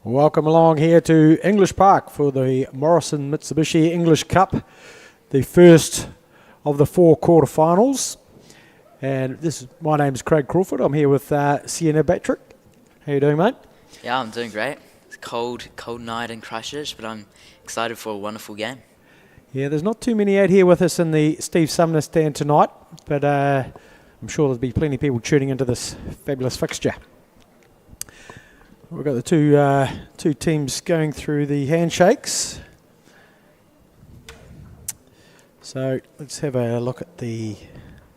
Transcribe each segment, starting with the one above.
Welcome along here to English Park for the Morrison Mitsubishi English Cup, the first of the four quarterfinals. And my name is Craig Crawford. I'm here with Sienna Batrick. How you doing, mate? Yeah, I'm doing great. It's a cold night in Christchurch, but I'm excited for a wonderful game. Yeah, there's not too many out here with us in the Steve Sumner stand tonight, but I'm sure there'll be plenty of people tuning into this fabulous fixture. We've got the two teams going through the handshakes. So let's have a look at the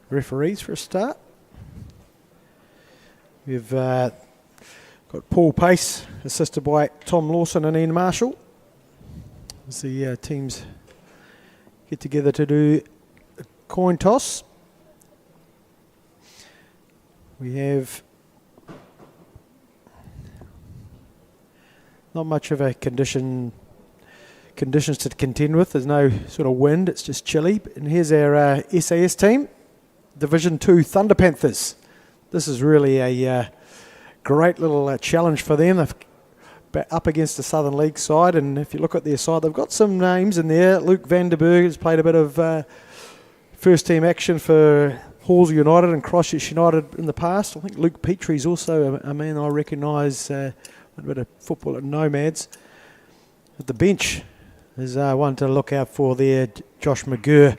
referees for a start. We've got Paul Pace, assisted by Tom Lawson and Ian Marshall, as the teams get together to do a coin toss. We have not much of a conditions to contend with. There's no sort of wind, it's just chilly. And here's our SAS team, Division 2 Thunder Panthers. This is really a great little challenge for them. They're up against the Southern League side, and if you look at their side, they've got some names in there. Luke Vanderberg has played a bit of first team action for Halls United and Christchurch United in the past. I think Luke Petrie's also a man I recognise, a bit of football at Nomads. At the bench is one to look out for there, Josh McGurr,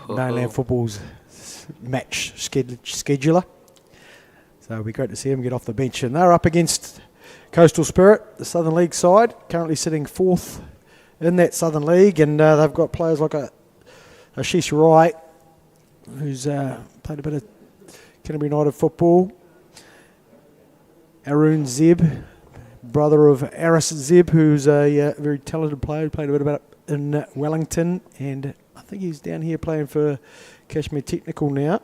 Mainland Football's match scheduler. So it'll be great to see him get off the bench. And they're up against Coastal Spirit, the Southern League side, currently sitting fourth in that Southern League. And they've got players like Ashish Rai, who's played a bit of Canterbury United football. Arun Zeb, brother of Aris Zeb, who's a very talented player, played a bit about in Wellington, and I think he's down here playing for Kashmir Technical now.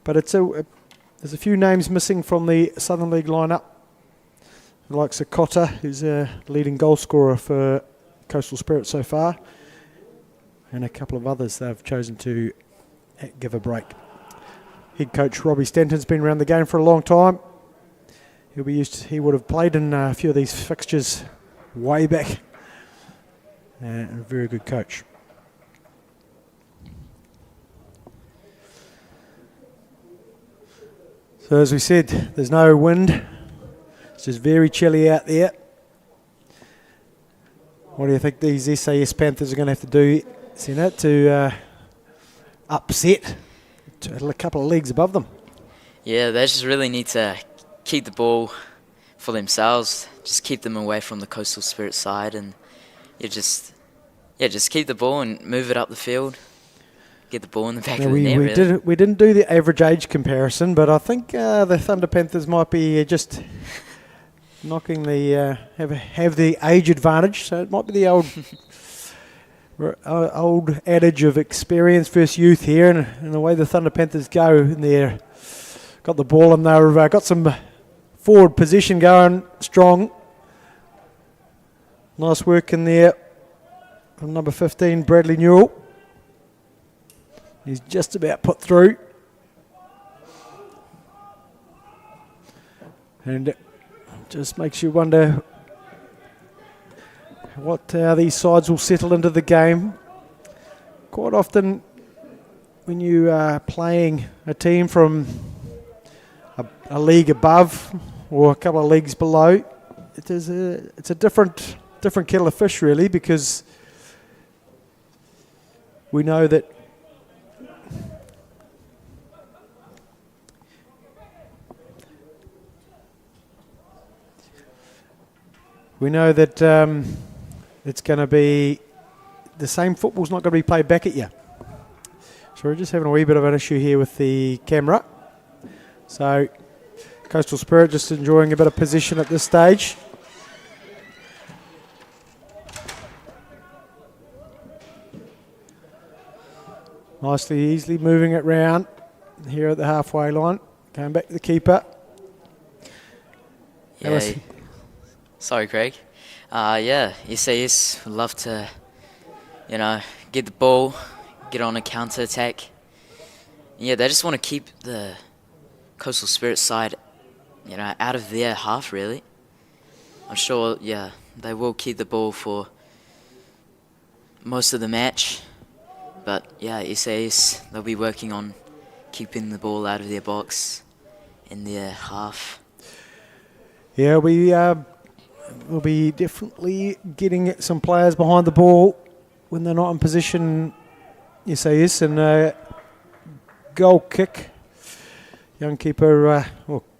But there's a few names missing from the Southern League lineup, like Sakota, who's a leading goal scorer for Coastal Spirit so far, and a couple of others they've chosen to give a break. Head coach Robbie Stanton's been around the game for a long time. He would have played in a few of these fixtures way back. And a very good coach. So as we said, there's no wind. It's just very chilly out there. What do you think these SAS Panthers are going to have to do, Senna, to upset a couple of leagues above them? Yeah, they just really need to keep the ball for themselves, just keep them away from the Coastal Spirit side, and just keep the ball and move it up the field, get the ball in the back of the net. We didn't do the average age comparison, but I think the Thunder Panthers might be just knocking the have the age advantage. So it might be the old adage of experience versus youth here, and the way the Thunder Panthers go in there. Got the ball and they've got some forward position going strong. Nice work in there from number 15, Bradley Newell. He's just about put through. And it just makes you wonder how these sides will settle into the game. Quite often when you are playing a team from a league above or a couple of leagues below, it's a different kettle of fish really, because we know that it's going to be the same football's not going to be played back at you. So we're just having a wee bit of an issue here with the camera. So Coastal Spirit just enjoying a bit of position at this stage. Nicely, easily moving it round here at the halfway line. Going back to the keeper. Yeah. Sorry, Craig. SAS would love to, get the ball, get on a counter attack. Yeah, they just want to keep the Coastal Spirit side, out of their half, really. I'm sure, yeah, they will keep the ball for most of the match. But yeah, SAS, they'll be working on keeping the ball out of their box in their half. Yeah, we'll be definitely getting some players behind the ball when they're not in position, SAS, and goal kick. Young keeper,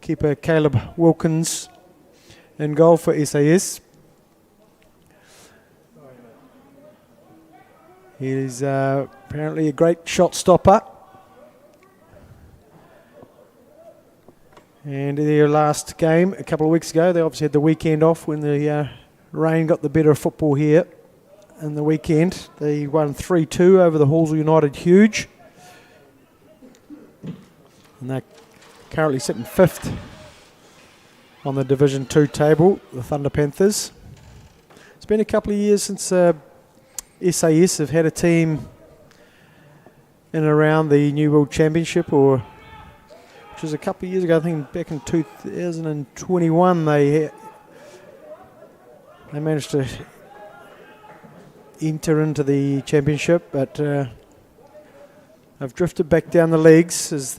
keeper Caleb Wilkins in goal for SAS. He's apparently a great shot stopper. And their last game a couple of weeks ago, they obviously had the weekend off when the rain got the better of football here. In the weekend, they won 3-2 over the Hallsville United Huge. And they're currently sitting 5th on the Division 2 table, the Thunder Panthers. It's been a couple of years since SAS have had a team in and around the New World Championship, which was a couple of years ago. I think back in 2021 they managed to enter into the championship, but I've drifted back down the leagues as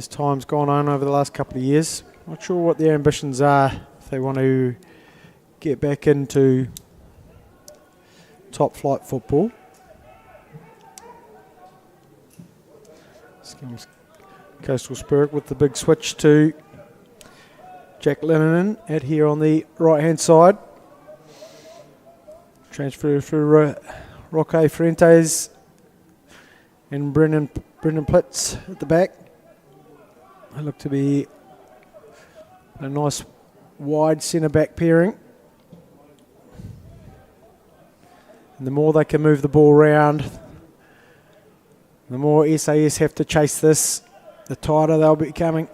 time's gone on over the last couple of years. Not sure what their ambitions are if they want to get back into top flight football. Coastal Spirit with the big switch to Jack Lennon at here on the right hand side. Transfer for Roque Fuentes and Brendan Plitz at the back. They look to be a nice wide centre back pairing. And the more they can move the ball around, the more SAS have to chase this, the tighter they'll be becoming.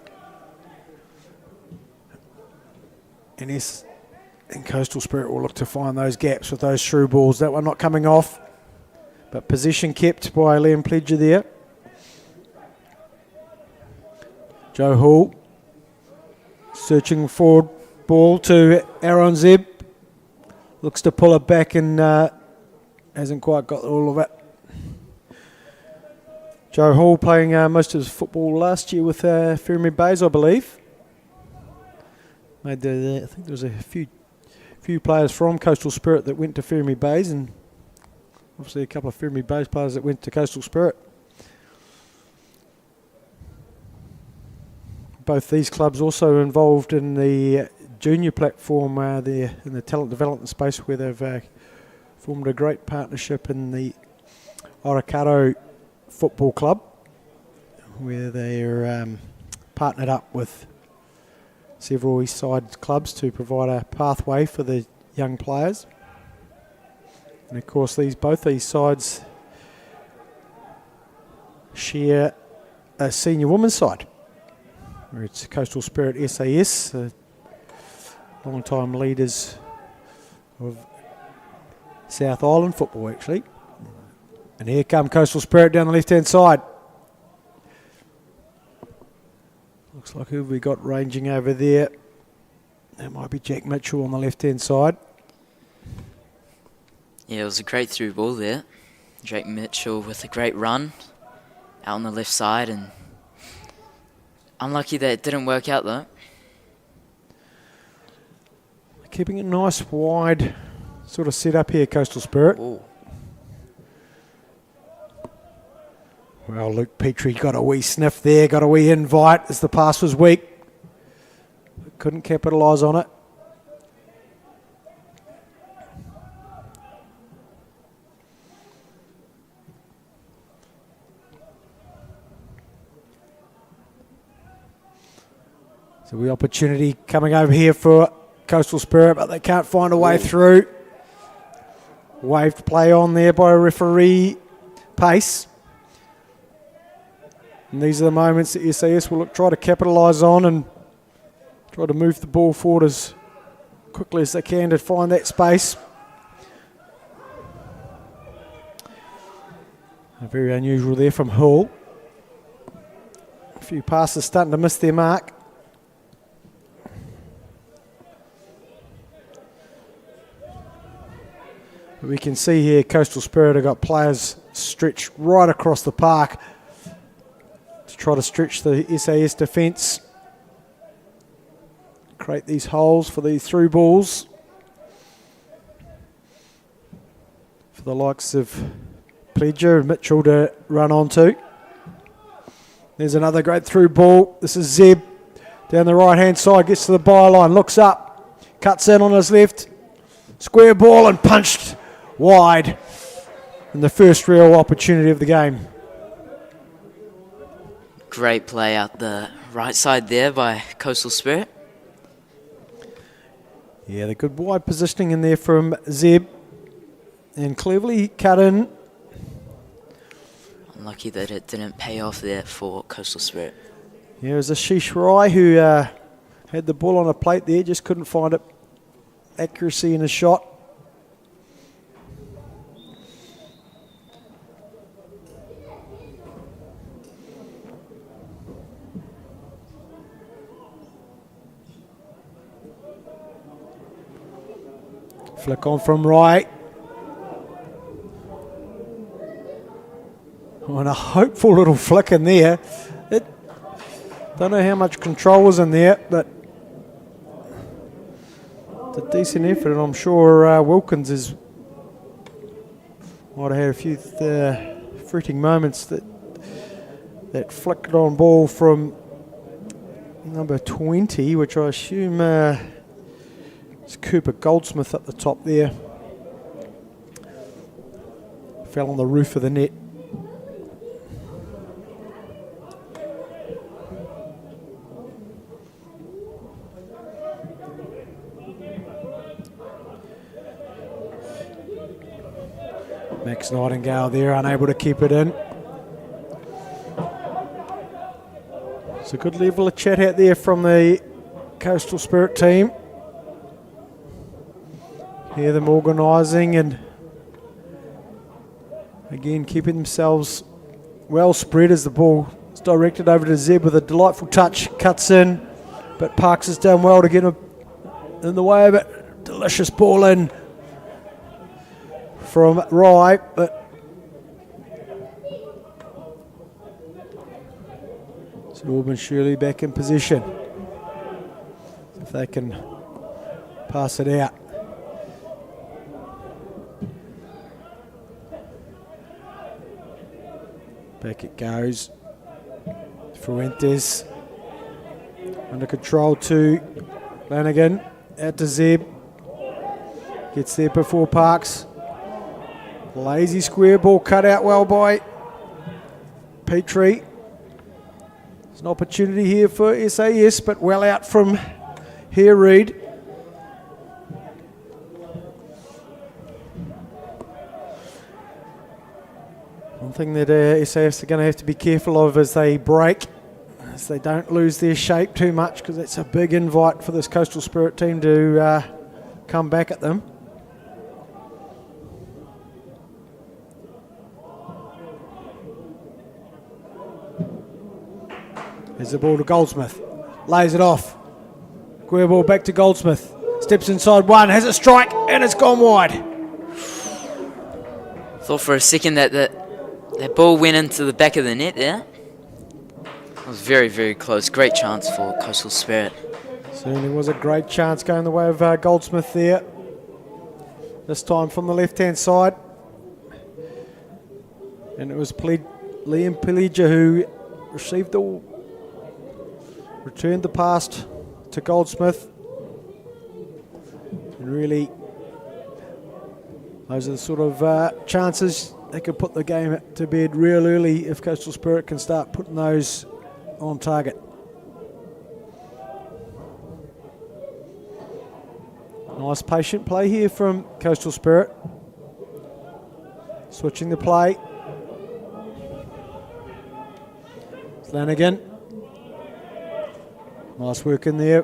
And Coastal Spirit will look to find those gaps with those through balls. That one not coming off, but possession kept by Liam Pledger there. Joe Hall searching forward, ball to Aaron Zeb. Looks to pull it back and hasn't quite got all of it. Joe Hall playing most of his football last year with Fermi Bays, I believe. I think there was a few players from Coastal Spirit that went to Fermi Bays, and obviously a couple of Fermi Bays players that went to Coastal Spirit. Both these clubs also involved in the junior platform there in the talent development space, where they've formed a great partnership in the Oricaro Football Club, where they're partnered up with several East Side clubs to provide a pathway for the young players. And of course both these sides share a senior women's side, where it's Coastal Spirit SAS, long-time leaders of South Island football actually. And here come Coastal Spirit down the left-hand side. Looks like who have we got ranging over there? That might be Jack Mitchell on the left-hand side. Yeah, it was a great through ball there. Jack Mitchell with a great run out on the left side, and unlucky that it didn't work out though. Keeping it nice wide sort of set up here, Coastal Spirit. Ooh. Well, Luke Petrie got a wee sniff there, got a wee invite as the pass was weak. Couldn't capitalise on it. So the opportunity coming over here for Coastal Spirit, but they can't find a way through. Waved play on there by referee Pace. And these are the moments that SAS will try to capitalise on and try to move the ball forward as quickly as they can to find that space. Very unusual there from Hull. A few passes starting to miss their mark. we can see here Coastal Spirit have got players stretched right across the park to try to stretch the SAS defence, create these holes for these through balls for the likes of Pledger and Mitchell to run onto. There's another great through ball. This is Zeb down the right hand side, gets to the byline, looks up, cuts in on his left, square ball and punched wide in the first real opportunity of the game. Great play out the right side there by Coastal Spirit. Yeah, the good wide positioning in there from Zeb, and cleverly cut in. Unlucky that it didn't pay off there for Coastal Spirit. Yeah, it was Ashish Rai who had the ball on a plate there, just couldn't find it. Accuracy in his shot. Flick on from Rai. Oh, and a hopeful little flick in there. Don't know how much control was in there, but it's a decent effort, and I'm sure Wilkins might have had a few fretting moments. That flicked on ball from number 20, which I assume is Cooper Goldsmith up the top there. Fell on the roof of the net. Max Nightingale there, unable to keep it in. It's a good level of chat out there from the Coastal Spirit team. Hear them organising and again keeping themselves well spread as the ball is directed over to Zeb with a delightful touch. Cuts in, but Parks has done well to get him in the way of it. Delicious ball in from Rai, but so Albans Shirley back in position. If they can pass it out. Back it goes. Fuentes under control to Flanagan. Out to Zeb. Gets there before Parks. Lazy square ball cut out well by Petrie. There's an opportunity here for SAS, but well out from here Reid. One thing that SAS are going to have to be careful of as they break, as they don't lose their shape too much, because that's a big invite for this Coastal Spirit team to come back at them. There's the ball to Goldsmith. Lays it off. Square ball back to Goldsmith. Steps inside one, has a strike, and it's gone wide. Thought for a second that that ball went into the back of the net there. It was very, very close. Great chance for Coastal Spirit. Certainly was a great chance going the way of Goldsmith there. This time from the left-hand side. And it was Liam Peleja who returned the pass to Goldsmith. And really, those are the sort of chances they could put the game to bed real early if Coastal Spirit can start putting those on target. Nice patient play here from Coastal Spirit. Switching the play. Flanagan. Nice work in there.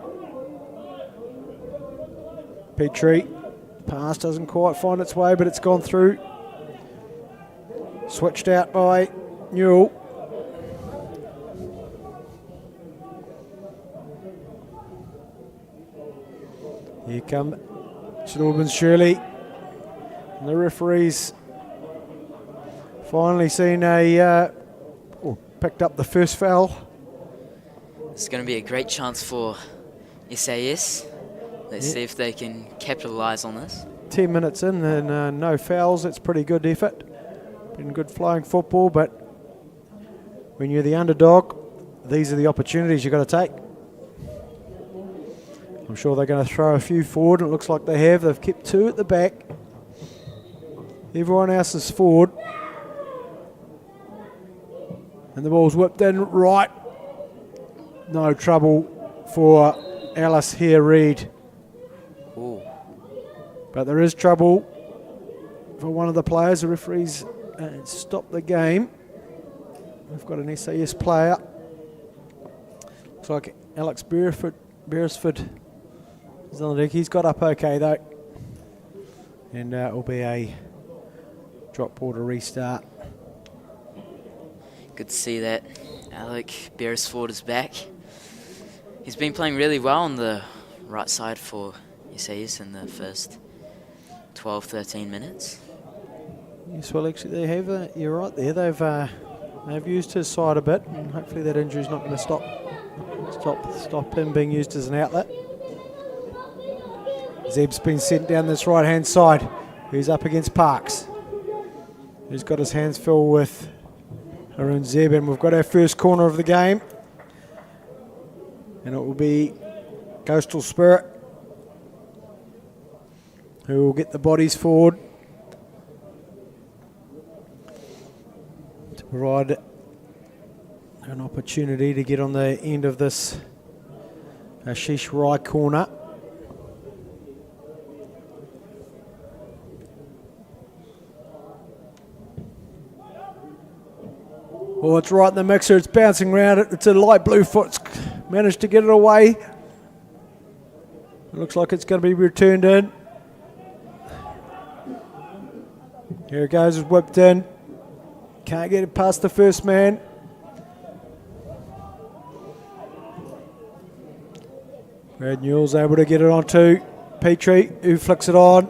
Petrie. Pass doesn't quite find its way, but it's gone through. Switched out by Newell. Here come Albans Shirley. And the referees finally seen picked up the first foul. It's going to be a great chance for SAS. Let's see if they can capitalise on this. 10 minutes in and no fouls. That's pretty good effort. Been good flying football, but when you're the underdog, these are the opportunities you've got to take. I'm sure they're going to throw a few forward, and it looks like they have. They've kept 2 at the back. Everyone else is forward. And the ball's whipped in right. No trouble for Alice here, Reid. Ooh. But there is trouble for one of the players. The referees stopped the game. We've got an SAS player. Looks like Alex Beresford is on the deck. He's got up okay though. And it will be a drop ball to restart. Good to see that Alec Beresford is back. He's been playing really well on the right side for SAS in the first 12, 13 minutes. Yes, well, actually, they have. You're right there. They've used his side a bit, and hopefully that injury's not going to stop him being used as an outlet. Zeb's been sent down this right-hand side. He's up against Parks, who's got his hands full with Harun Zeb, and we've got our first corner of the game, and it will be Coastal Spirit who will get the bodies forward to provide an opportunity to get on the end of this Ashish Rai corner. Oh, it's right in the mixer. It's bouncing around. It's a light blue foot. Managed to get it away. It looks like it's going to be returned in. Here it goes. It's whipped in. Can't get it past the first man. Brad Newell's able to get it onto Petrie, who flicks it on.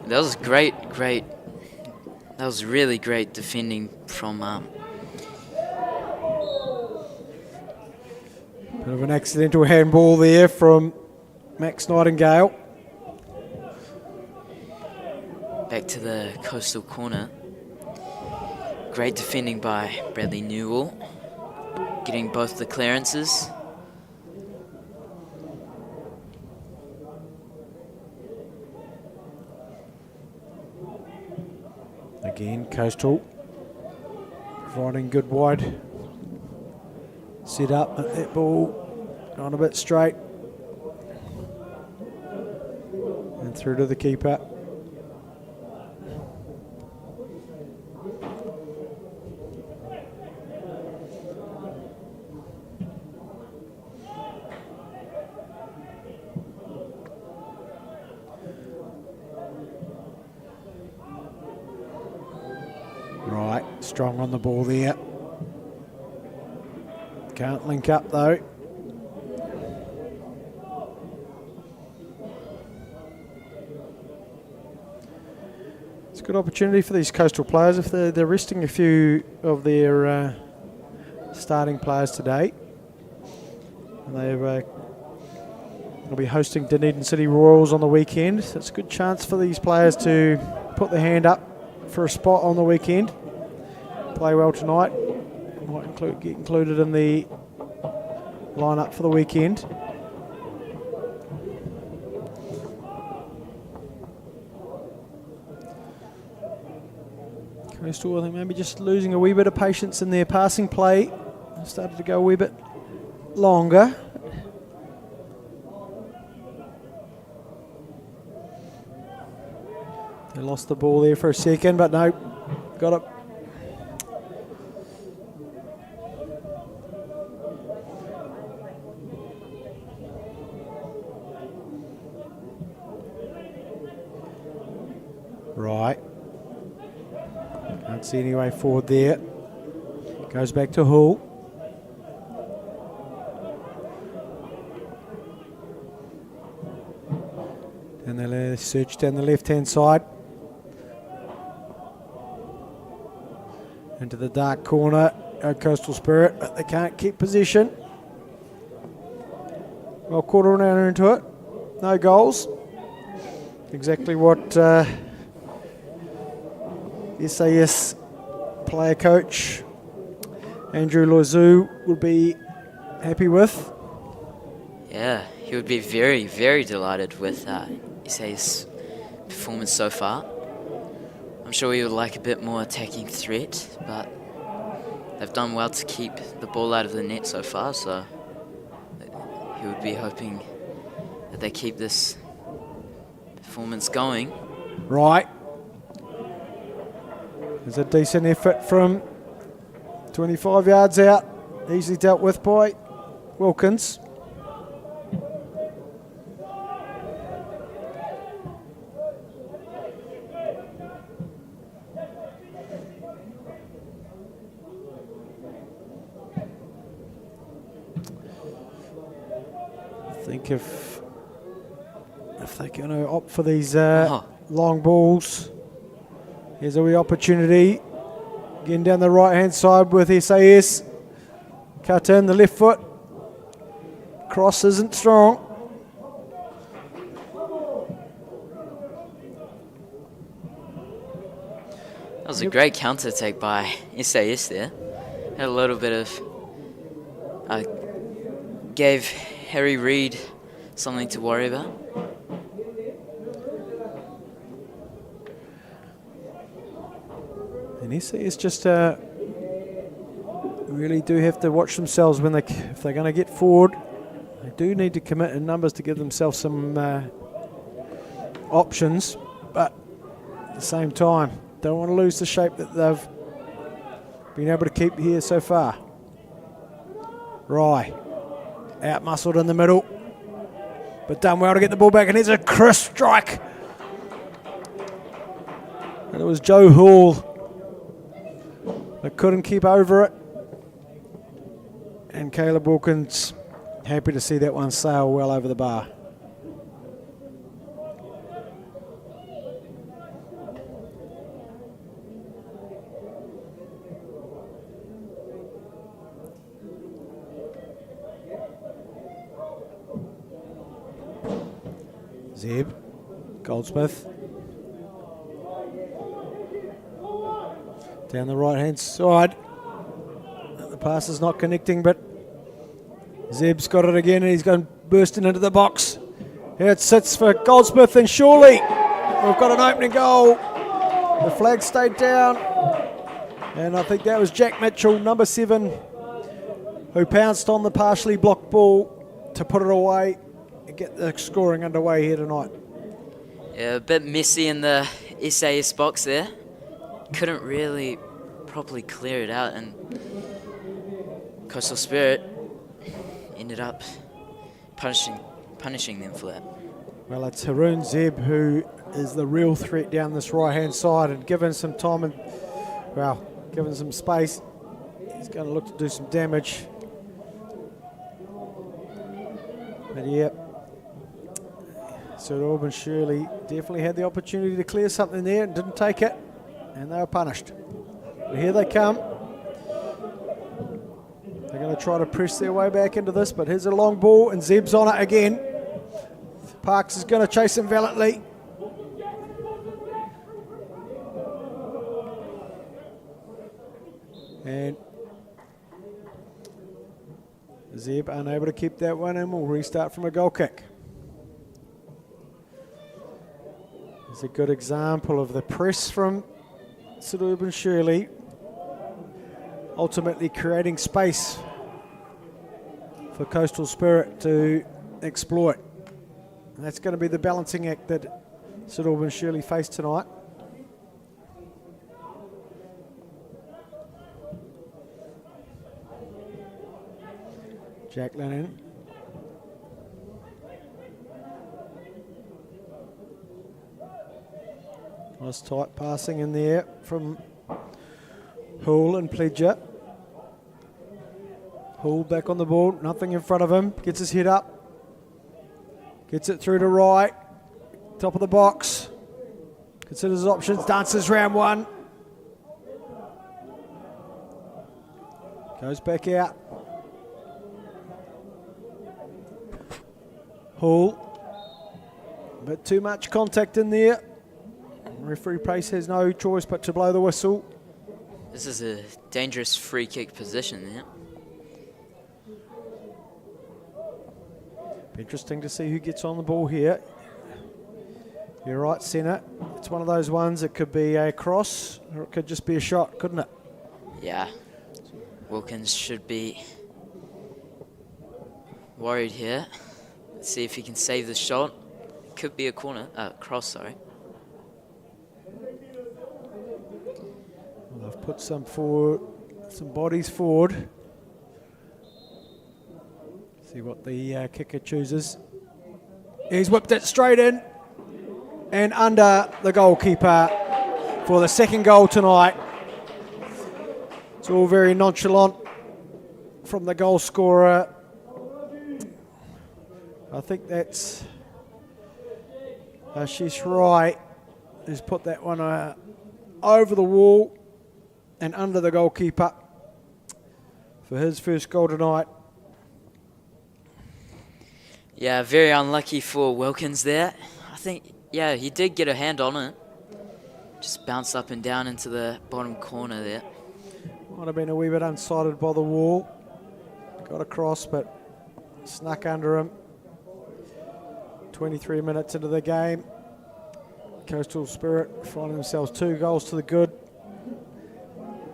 That was great. That was really great defending from... Bit of an accidental handball there from Max Nightingale. Back to the coastal corner. Great defending by Bradley Newell, getting both the clearances. Again, Coastal providing good wide set up. That ball on a bit straight and through to the keeper. Right, strong on the ball there. Can't link up though. It's a good opportunity for these coastal players if they're resting a few of their starting players today. And they'll be hosting Dunedin City Royals on the weekend. So it's a good chance for these players to put their hand up for a spot on the weekend. Play well tonight. Might get included in the lineup for the weekend. Coastal, I think maybe just losing a wee bit of patience in their passing play. Started to go a wee bit longer. They lost the ball there for a second, but no, got it. Right. Can't see any way forward there. Goes back to Hull. search down the left-hand side. Into the dark corner, Coastal Spirit, but they can't keep possession. Well, quarter an hour into it, no goals. Exactly what SAS player coach Andrew Loiseau would be happy with. Yeah, he would be very, very delighted with SAS performance so far. I'm sure he would like a bit more attacking threat, but they've done well to keep the ball out of the net so far, so he would be hoping that they keep this performance going. Right. There's a decent effort from 25 yards out, easily dealt with by Wilkins. I think if they're going to opt for these long balls, here's a wee opportunity. Again down the right-hand side with SAS. Cut in the left foot. Cross isn't strong. That was a great counter-attack by SAS there. Had a little bit of... gave Harry Reid something to worry about. And SAS just really do have to watch themselves when if they're going to get forward. They do need to commit in numbers to give themselves some options, but at the same time, don't want to lose the shape that they've been able to keep here so far. Rye, out-muscled in the middle, but done well to get the ball back, and it's a crisp strike. And it was Joe Hall that couldn't keep over it. And Caleb Wilkins happy to see that one sail well over the bar. Zeb, Goldsmith. Down the right-hand side. The pass is not connecting, but Zeb's got it again, and he's going bursting into the box. Here it sits for Goldsmith and Shirley. We've got an opening goal. The flag stayed down. And I think that was Jack Mitchell, number 7, who pounced on the partially blocked ball to put it away and get the scoring underway here tonight. Yeah, a bit messy in the SAS box there. Couldn't really properly clear it out, and Coastal Spirit ended up punishing them for that. Well, it's Haroon Zeb who is the real threat down this right-hand side, and given some time and, well, given some space, he's going to look to do some damage. But yeah, so Albans Shirley definitely had the opportunity to clear something there and didn't take it, and they were punished. But here they come. They're going to try to press their way back into this, but here's a long ball, and Zeb's on it again. Parks is going to chase him valiantly. And Zeb unable to keep that one, and we'll restart from a goal kick. It's a good example of the press from Albans Shirley, ultimately creating space for Coastal Spirit to exploit. And that's going to be the balancing act that Albans Shirley faced tonight. Jack Lennon. Nice tight passing in there from Hull and Pledger. Hull back on the ball, nothing in front of him. Gets his head up. Gets it through to right. Top of the box. Considers options. Dances round one. Goes back out. Hall. A bit too much contact in there. Referee Pace has no choice but to blow the whistle. This is a dangerous free kick position, yeah. Be interesting to see who gets on the ball here. You're right, centre. It's one of those ones, it could be a cross or it could just be a shot, couldn't it? Yeah. Wilkins should be worried here. Let's see if he can save the shot. It could be a cross, sorry. Well, they've put some bodies forward. See what the kicker chooses. He's whipped it straight in and under the goalkeeper for the second goal tonight. It's all very nonchalant from the goal scorer. I think that's Ashish Rai who's put that one over the wall and under the goalkeeper for his first goal tonight. Yeah, very unlucky for Wilkins there. I think, yeah, he did get a hand on it. Just bounced up and down into the bottom corner there. Might have been a wee bit unsighted by the wall. Got across, but snuck under him. 23 minutes into the game. Coastal Spirit finding themselves 2 goals to the good.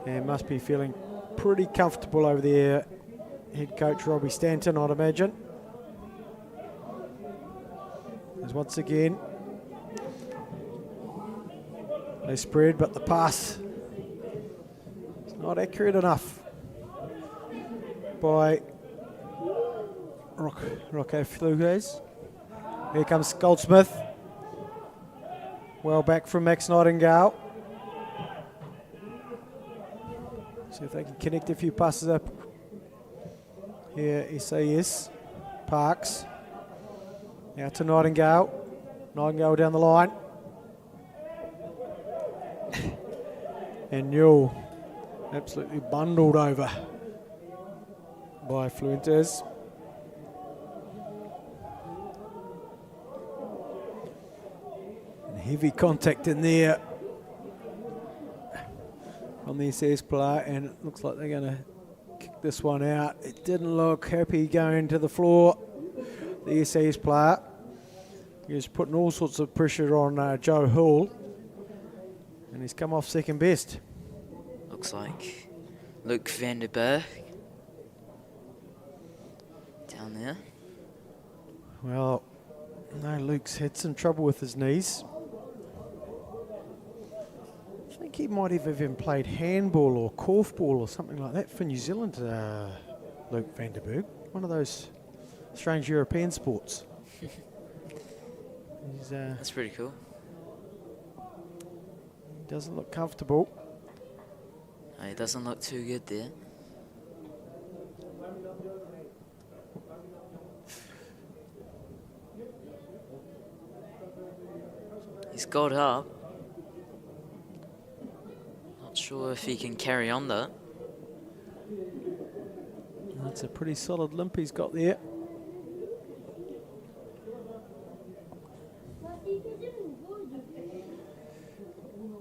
And must be feeling pretty comfortable over there. Head coach Robbie Stanton, I'd imagine. As once again, they spread, but the pass is not accurate enough by Rocco Fluges. Here comes Goldsmith. Well back from Max Nightingale. See if they can connect a few passes up. Here, SAS. Parks. Now to Nightingale. Nightingale down the line. And Newell absolutely bundled over by Fuentes. And heavy contact in there from the SAS player, and it looks like they're going to kick this one out. It didn't look happy going to the floor. The SAS player, he was putting all sorts of pressure on Joe Hall, and he's come off second best. Looks like Luke van der Berg down there. Well, no, Luke's had some trouble with his knees. I think he might have even played handball or korfball or something like that for New Zealand, Luke van der Berg. One of those strange European sports. That's pretty cool. He doesn't look comfortable. No, he doesn't look too good there. He's got up. Not sure if he can carry on though. That's a pretty solid limp he's got there.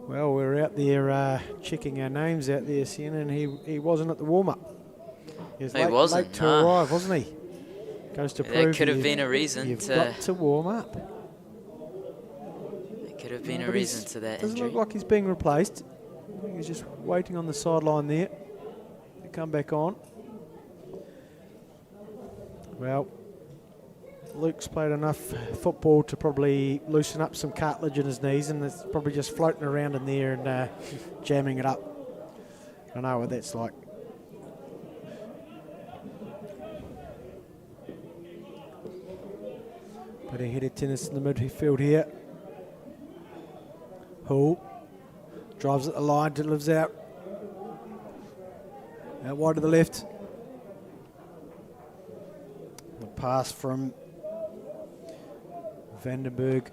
Well, we're out there checking our names out there, Sian, and he wasn't at the warm-up. He was late to arrive, wasn't he? Goes to prove there could have been a reason you've got to warm up. There could have been a reason to that Doesn't injury. look like he's being replaced. I think he's just waiting on the sideline there to come back on. Well, Luke's played enough football to probably loosen up some cartilage in his knees, and it's probably just floating around in there and jamming it up. I know what that's like. But a headed tennis in the midfield here. Hull drives at the line, delivers out. Out wide to the left. The pass from Vandenberg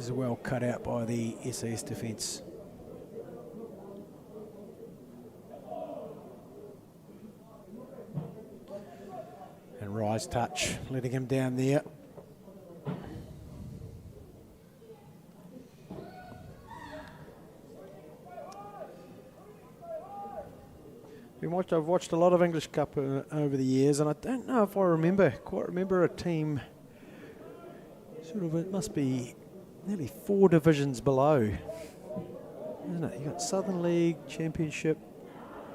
is well cut out by the SAS defence. And Rise touch, letting him down there. I've watched a lot of English Cup over the years, and I don't know if I quite remember a team sort of, it must be nearly 4 divisions below, isn't it? You've got Southern League, Championship,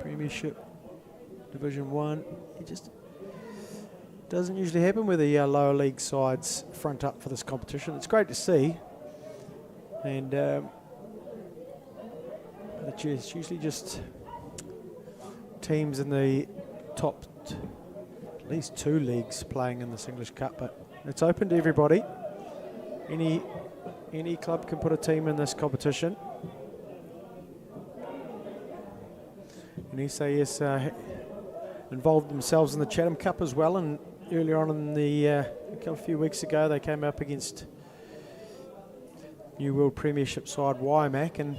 Premiership, Division 1. It just doesn't usually happen where the lower league sides front up for this competition. It's great to see, and it's usually just teams in the top at least 2 leagues playing in this English Cup, but it's open to everybody. Any club can put a team in this competition. And SAS involved themselves in the Chatham Cup as well, and earlier on in the a few weeks ago they came up against New World Premiership side Waimak and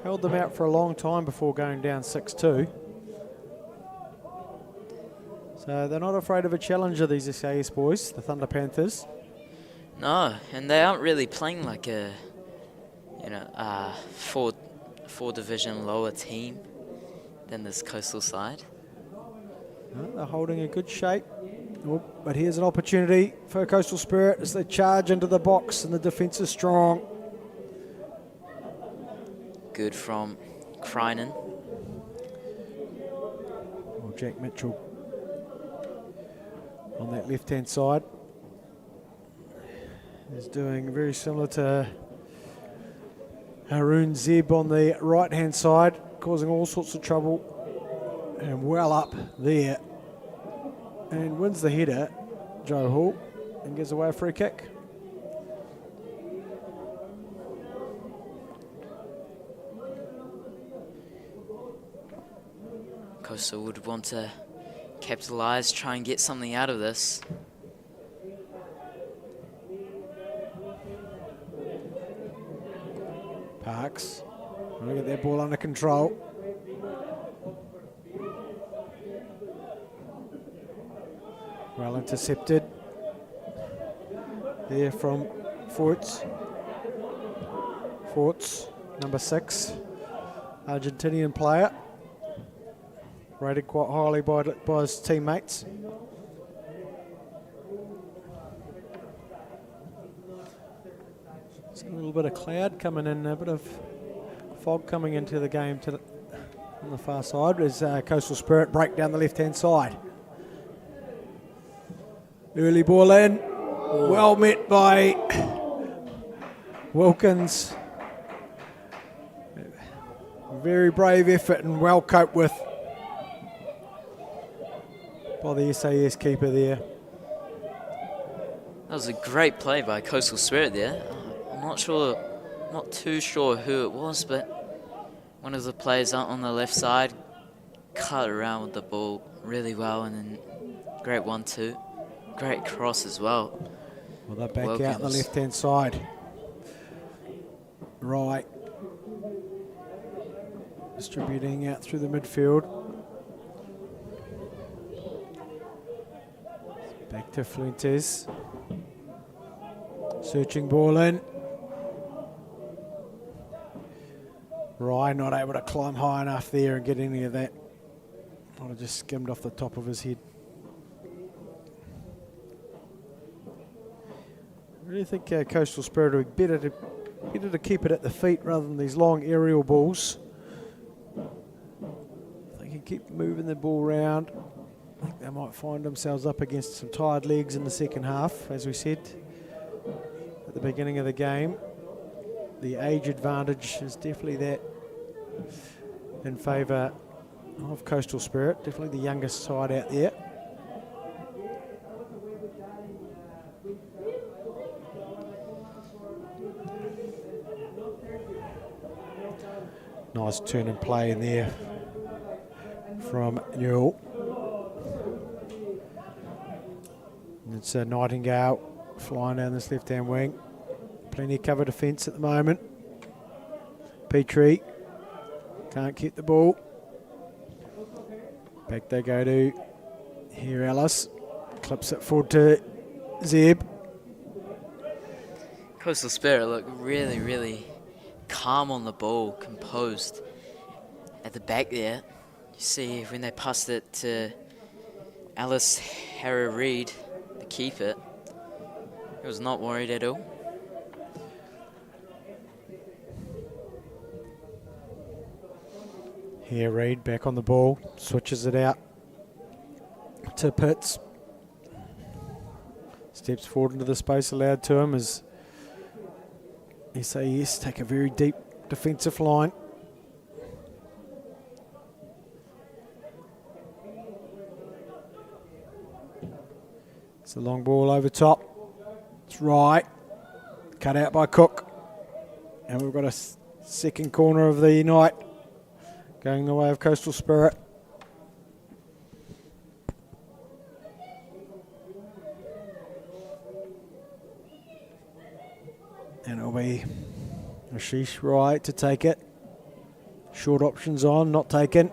held them out for a long time before going down 6-2. So they're not afraid of a challenger, these SAS boys, the Thunder Panthers. No, and they aren't really playing like a, four division lower team than this coastal side. No, they're holding a good shape. Oh, but here's an opportunity for Coastal Spirit as they charge into the box, and the defence is strong. Good from Crinan. Well, Jack Mitchell on that left-hand side is doing very similar to Haroon Zeb on the right-hand side, causing all sorts of trouble, and well up there, and wins the header, Joe Hall, and gives away a free kick. Coastal would want to capitalise, try and get something out of this. Parks, trying to get that ball under control. Well intercepted there from Forts, number 6, Argentinian player, rated quite highly by his teammates. It's a little bit of cloud coming in, a bit of fog coming into the game on the far side as Coastal Spirit break down the left-hand side. Early ball in, well met by Wilkins. Very brave effort and well coped with by the SAS keeper there. That was a great play by Coastal Spirit there. I'm not too sure who it was, but one of the players out on the left side cut around with the ball really well, and then great 1-2. Great cross as well. Well, they're back out on the left-hand side. Right. Distributing out through the midfield. Back to Fuentes. Searching ball in. Ryan not able to climb high enough there and get any of that. Might have just skimmed off the top of his head. I really think Coastal Spirit would be better to keep it at the feet rather than these long aerial balls. If they can keep moving the ball around, I think they might find themselves up against some tired legs in the second half, as we said at the beginning of the game. The age advantage is definitely that in favour of Coastal Spirit, definitely the youngest side out there. Nice turn and play in there from Newell. It's Nightingale flying down this left-hand wing. Plenty of cover defence at the moment. Petrie can't keep the ball. Back they go to here Ellis. Clips it forward to Zeb. Coastal Spirit look really, really calm on the ball, composed at the back there. You see when they passed it to Alice Harry-Reid, the keeper, he was not worried at all. Here Reid back on the ball, switches it out to Pitts. Steps forward into the space allowed to him as SAS take a very deep defensive line. It's a long ball over top. It's right. Cut out by Cook. And we've got a second corner of the night going the way of Coastal Spirit. And it'll be Ashish right to take it. Short options on, not taken.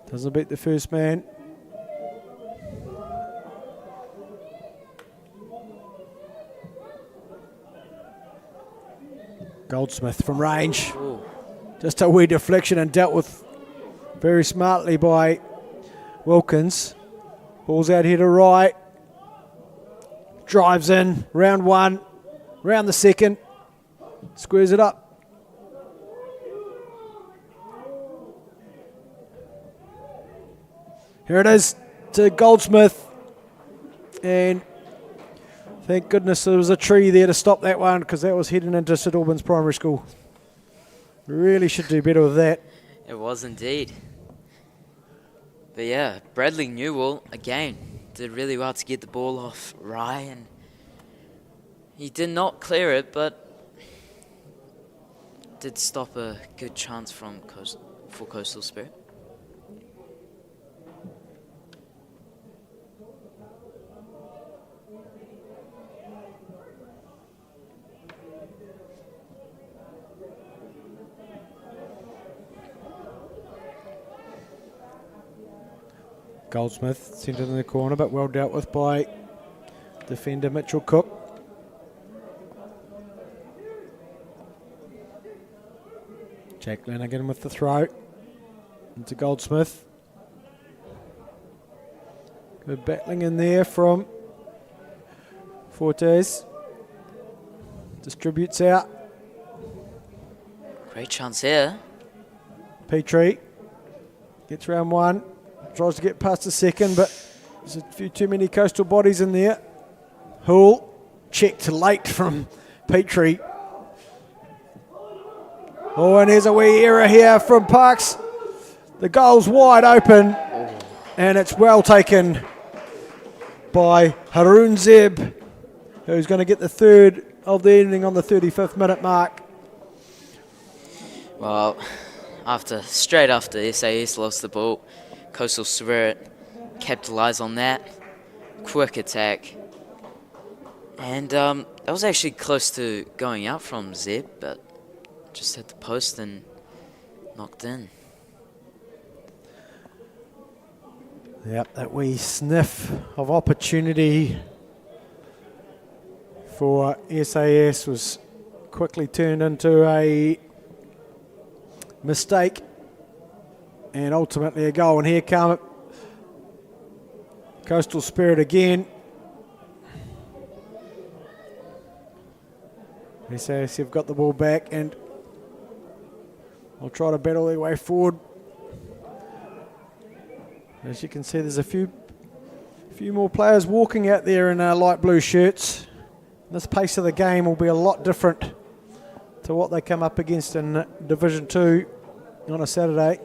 Doesn't beat the first man. Goldsmith from range. Ooh. Just a wee deflection and dealt with very smartly by Wilkins. Ball's out here to right. Drives in, round one, round the second. Squares it up. Here it is to Goldsmith. And thank goodness there was a tree there to stop that one because that was heading into St Albans Primary School. Really should do better with that. It was indeed. But yeah, Bradley Newell, again, did really well to get the ball off Ryan. He did not clear it, but did stop a good chance for Coastal Spirit. Goldsmith sent it in the corner, but well dealt with by defender Mitchell Cook. Jack Lanigan with the throw into Goldsmith. Good battling in there from Fortes. Distributes out. Great chance here. Petrie gets round one. Tries to get past the second, but there's a few too many coastal bodies in there. Hoole checked late from Petrie. Oh, and there's a wee error here from Parks. The goal's wide open, and it's well taken by Haroon Zeb, who's going to get the third of the evening on the 35th minute mark. Well, straight after SAS lost the ball, Coastal Spirit capitalised on that. Quick attack. And that was actually close to going out from Zeb, but just hit the post and knocked in. Yep, that wee sniff of opportunity for SAS was quickly turned into a mistake and ultimately a goal. And here come Coastal Spirit again. SAS have got the ball back and will try to battle their way forward. As you can see, there's a few more players walking out there in light blue shirts. This pace of the game will be a lot different to what they come up against in Division 2 on a Saturday.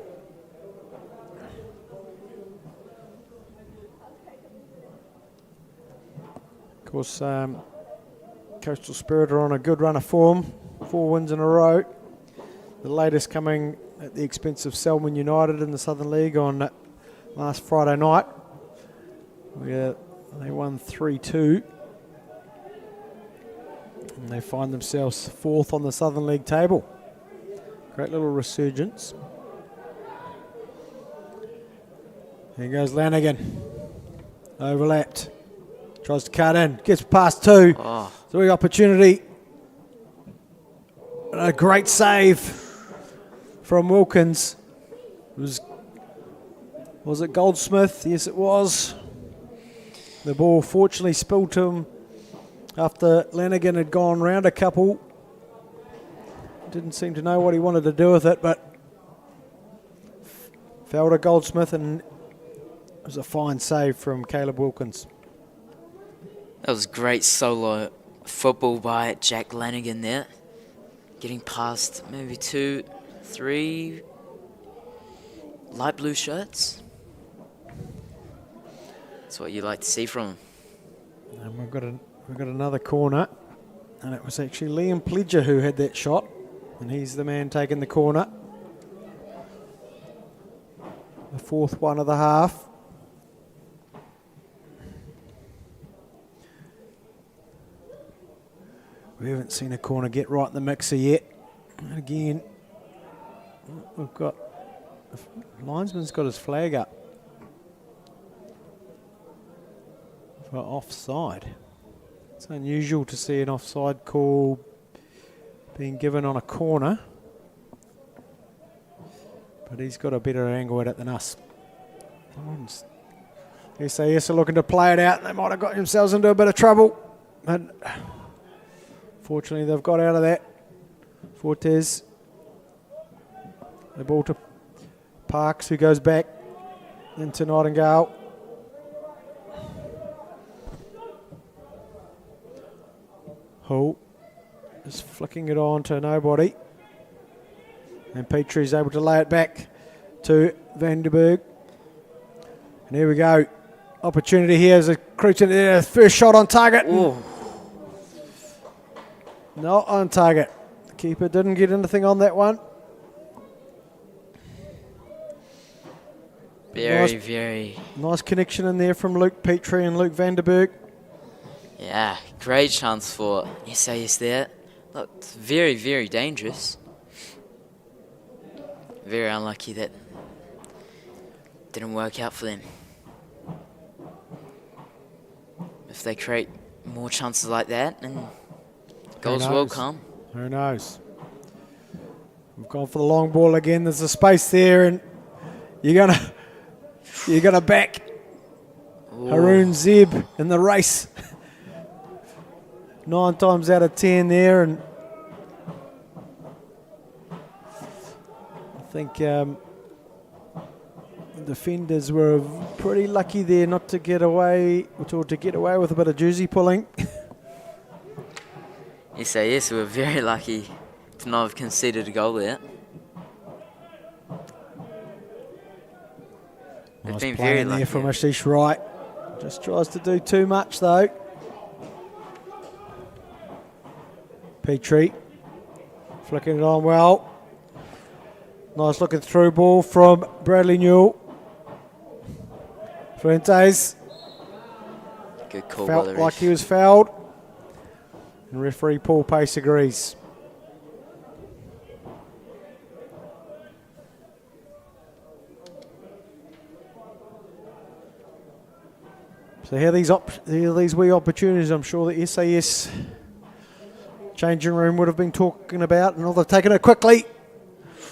Of course, Coastal Spirit are on a good run of form, 4 wins in a row. The latest coming at the expense of Selwyn United in the Southern League on last Friday night, where they won 3-2. And they find themselves 4th on the Southern League table. Great little resurgence. Here goes Lanigan. Overlapped. Tries to cut in. Gets past 2. Oh. 3 opportunity. And a great save from Wilkins. Was it Goldsmith? Yes, it was. The ball fortunately spilled to him after Lanigan had gone round a couple. Didn't seem to know what he wanted to do with it, but fell to Goldsmith, and it was a fine save from Caleb Wilkins. That was great solo football by Jack Lanigan there. Getting past maybe 2, 3 light blue shirts. That's what you like to see from him. And we've got another corner, and it was actually Liam Pledger who had that shot, and he's the man taking the corner. The 4th one of the half. We haven't seen a corner get right in the mixer yet. And again, we've got the linesman's got his flag up for offside. It's unusual to see an offside call being given on a corner, but he's got a better angle at it than us. SAS are looking to play it out, and they might have got themselves into a bit of trouble, but fortunately they've got out of that. Fortes, the ball to Parks, who goes back into Nightingale. Hull is flicking it on to nobody. And Petrie's able to lay it back to Vanderberg. And here we go. Opportunity here as a creature in there. First shot on target. Not on target. The keeper didn't get anything on that one. Very nice connection in there from Luke Petrie and Luke Vanderberg. Yeah, great chance for SAS there. Looked very dangerous. Very unlucky that didn't work out for them. If they create more chances like that, and goals will come. Who knows? We've gone for the long ball again. There's a space there, and you're gonna back Haroon Zeb in the race. 9 times out of 10 there, and I think the defenders were pretty lucky there not to get away, or to get away with a bit of jersey pulling. SAS were very lucky to not have conceded a goal there. Nice been play very in there lucky. from Ashish Wright. Just tries to do too much though. Petrie flicking it on well. Nice looking through ball from Bradley Newell. Fuentes Good call. felt like he was fouled. And referee Paul Pace agrees. So here are these wee opportunities I'm sure the SAS changing room would have been talking about, and they've taken it quickly.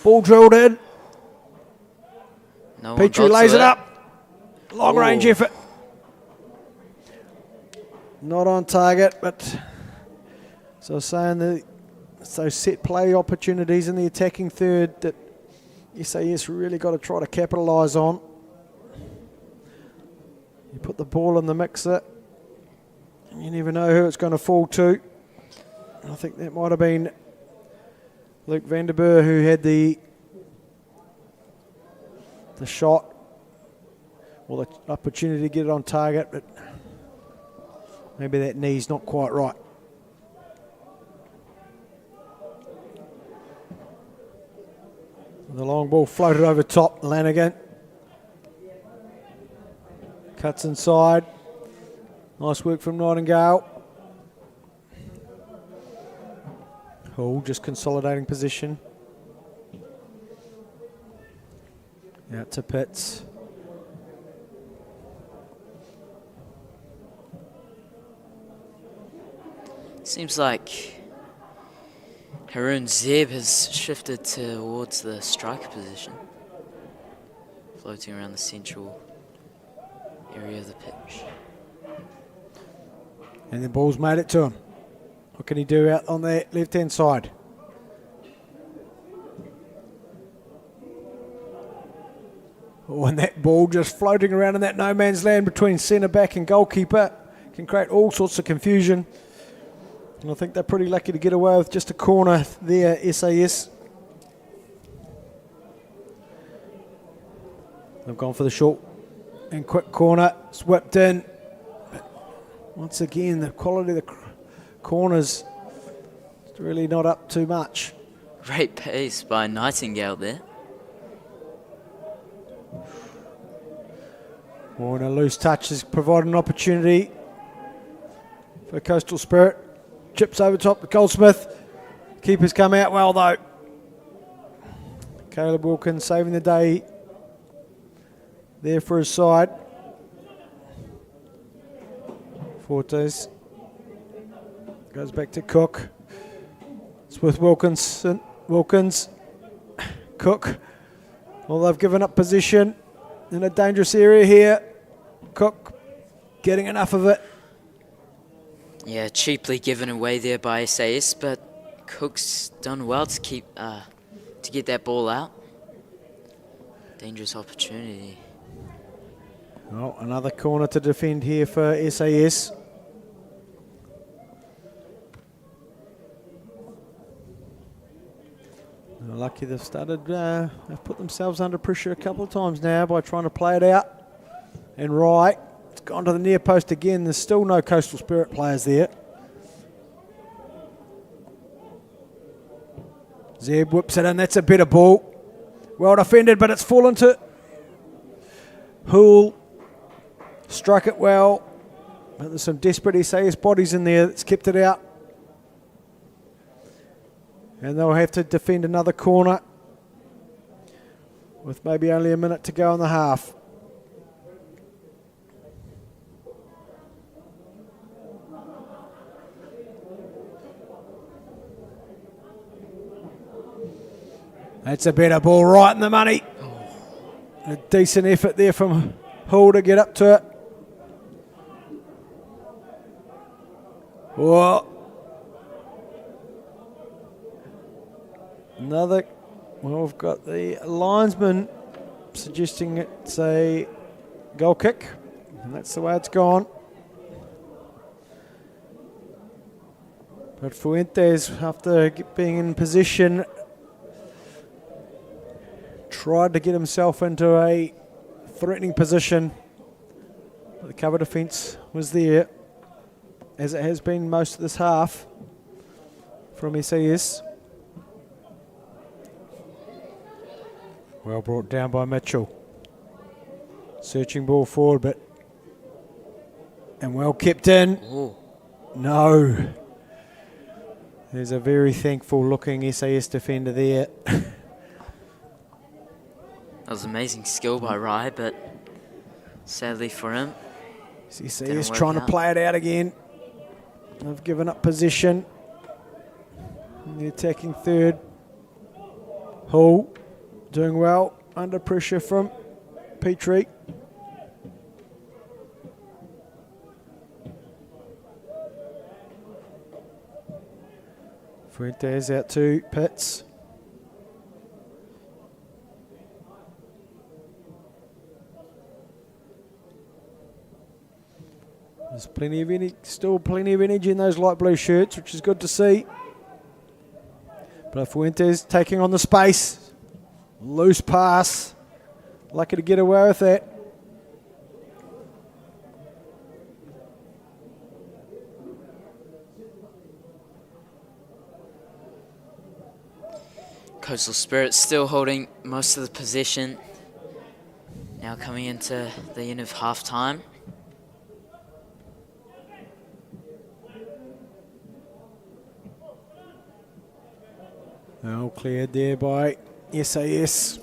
Ball drilled in. No Petrie lays it up. Long range effort. Not on target, but so I was saying that it's those set play opportunities in the attacking third that SAS really got to try to capitalise on. You put the ball in the mixer, and you never know who it's going to fall to. I think that might have been Luke Vanderberg who had the shot or the opportunity to get it on target, but maybe that knee's not quite right. The long ball floated over top. Lanigan cuts inside. Nice work from Nightingale. Hall just consolidating position. Out to Pitts. Seems like Haroon Zeb has shifted towards the striker position, floating around the central area of the pitch. And the ball's made it to him. What can he do out on the left-hand side? Oh, and that ball just floating around in that no man's land between centre-back and goalkeeper can create all sorts of confusion. And I think they're pretty lucky to get away with just a corner there, SAS. They've gone for the short and quick corner. It's whipped in. But once again, the quality of the corners is really not up too much. Great pace by Nightingale there. Oh, and a loose touch has provided an opportunity for Coastal Spirit. Chips over top to Goldsmith. Keeper's come out well though. Caleb Wilkins saving the day there for his side. Fortes goes back to Cook. It's with Wilkins. Cook. Well, they've given up position in a dangerous area here. Cook getting enough of it. Yeah, cheaply given away there by SAS, but Cook's done well to keep to get that ball out. Dangerous opportunity. Well, another corner to defend here for SAS. They're lucky they've started, they've put themselves under pressure a couple of times now by trying to play it out. And right, it's gone to the near post again. There's still no Coastal Spirit players there. Zeb whips it in, that's a better ball. Well defended, but it's fallen to Hool. Struck it well, but there's some desperate SAS bodies in there that's kept it out. And they'll have to defend another corner with maybe only a minute to go in the half. That's a better ball, right in the money. A decent effort there from Hull to get up to it. Whoa. Another, well, we've got the linesman suggesting it's a goal kick, and that's the way it's gone. But Fuentes, after being in position, tried to get himself into a threatening position. But the cover defence was there, as it has been most of this half from SAS. Well brought down by Mitchell. Searching ball forward, and well kept in. Ooh. No. There's a very thankful looking SAS defender there. That was amazing skill by Rai, but sadly for him, SAS trying to play it out again. They've given up possession. In the attacking third. Hull doing well under pressure from Petrie. Fuentes out to Pitts. There's still plenty of energy in those light blue shirts, which is good to see. But Fuentes taking on the space. Loose pass. Lucky to get away with that. Coastal Spirit still holding most of the possession. Now coming into the end of half time. Well cleared there by SAS.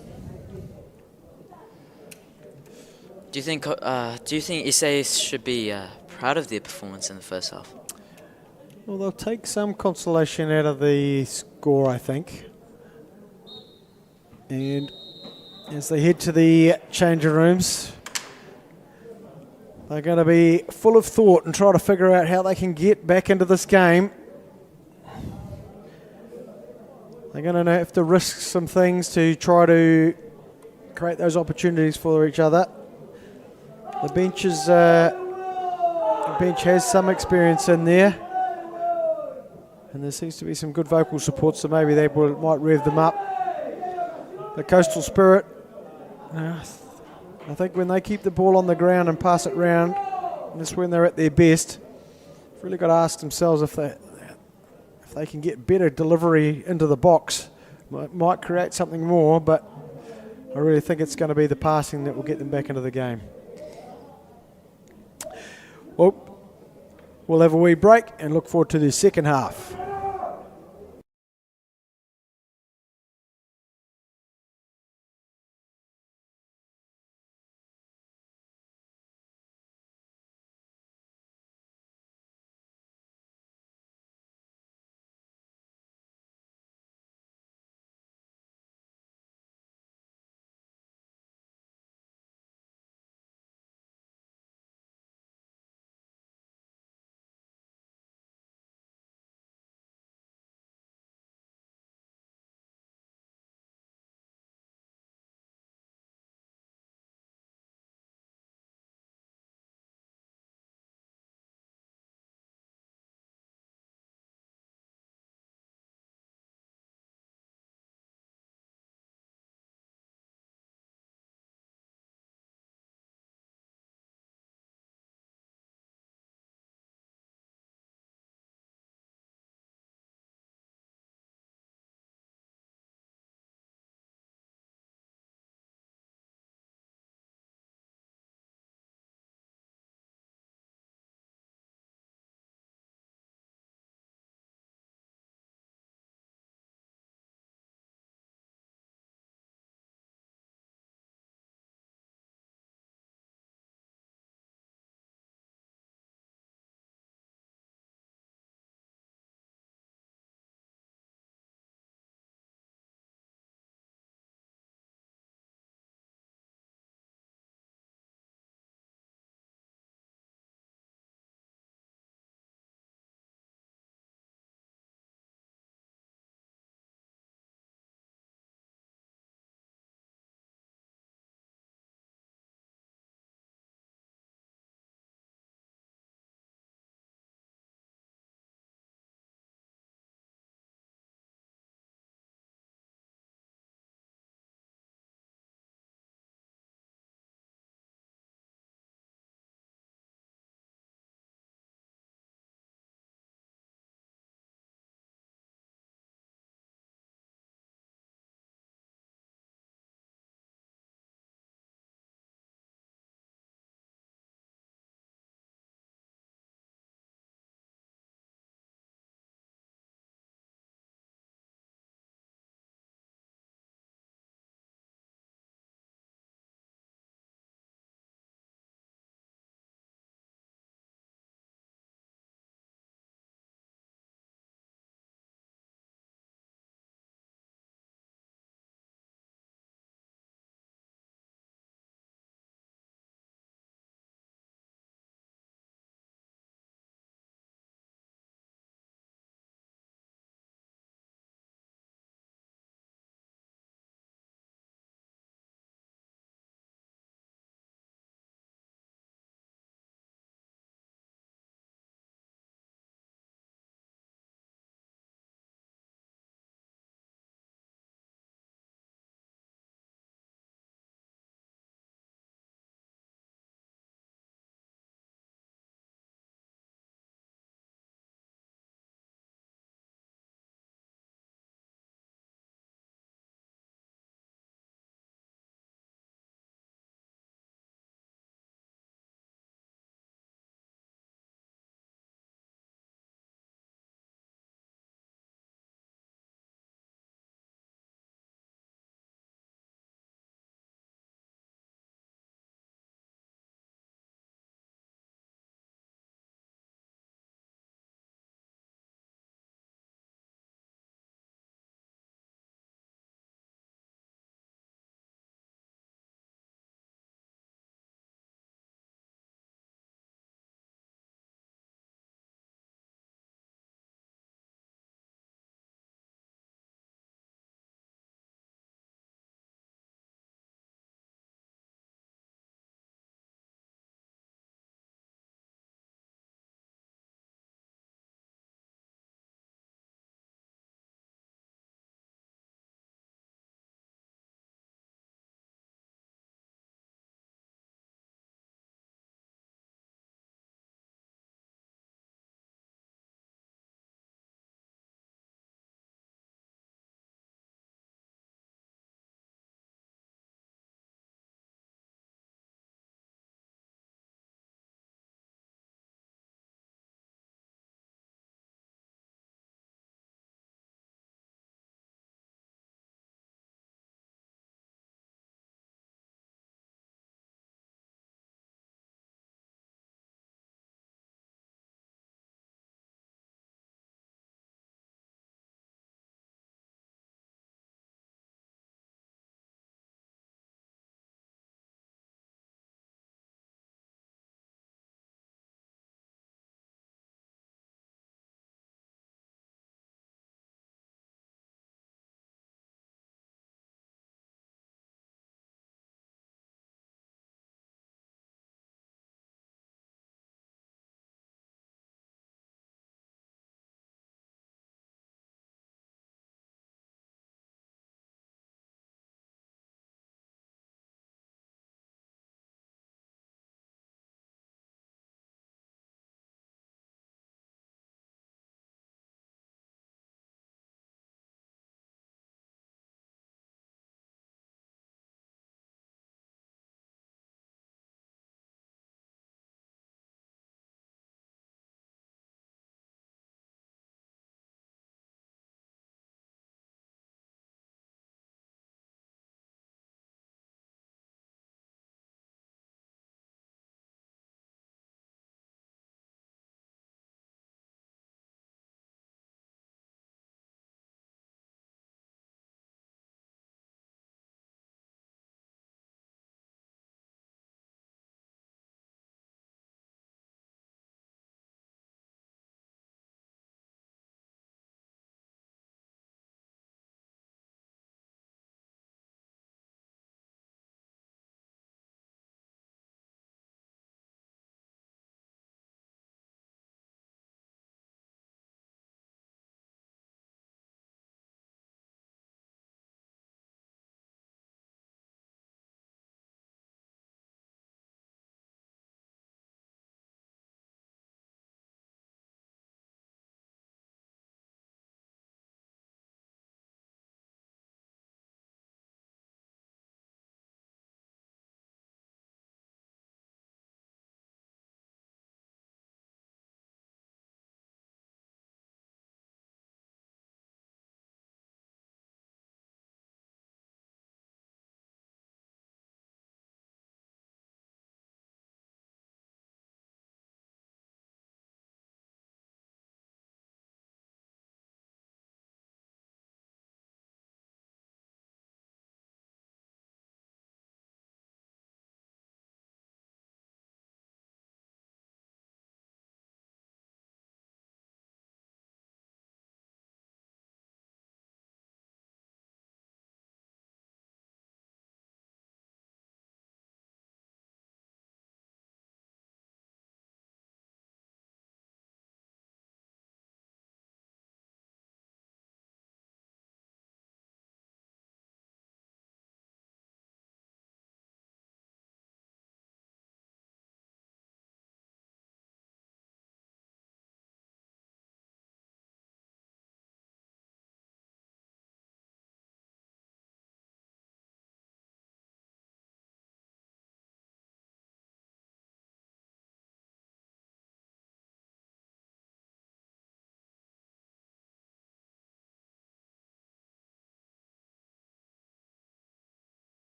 Do you think SAS should be proud of their performance in the first half? Well, they'll take some consolation out of the score, I think. And as they head to the changing rooms, they're going to be full of thought and try to figure out how they can get back into this game. They're going to have to risk some things to try to create those opportunities for each other. The bench has some experience in there, and there seems to be some good vocal support, so maybe they might rev them up. The Coastal Spirit, I think when they keep the ball on the ground and pass it round, that's when they're at their best. They've really got to ask themselves if they can get better delivery into the box. Might create something more, but I really think it's going to be the passing that will get them back into the game. Well, we'll have a wee break and look forward to the second half.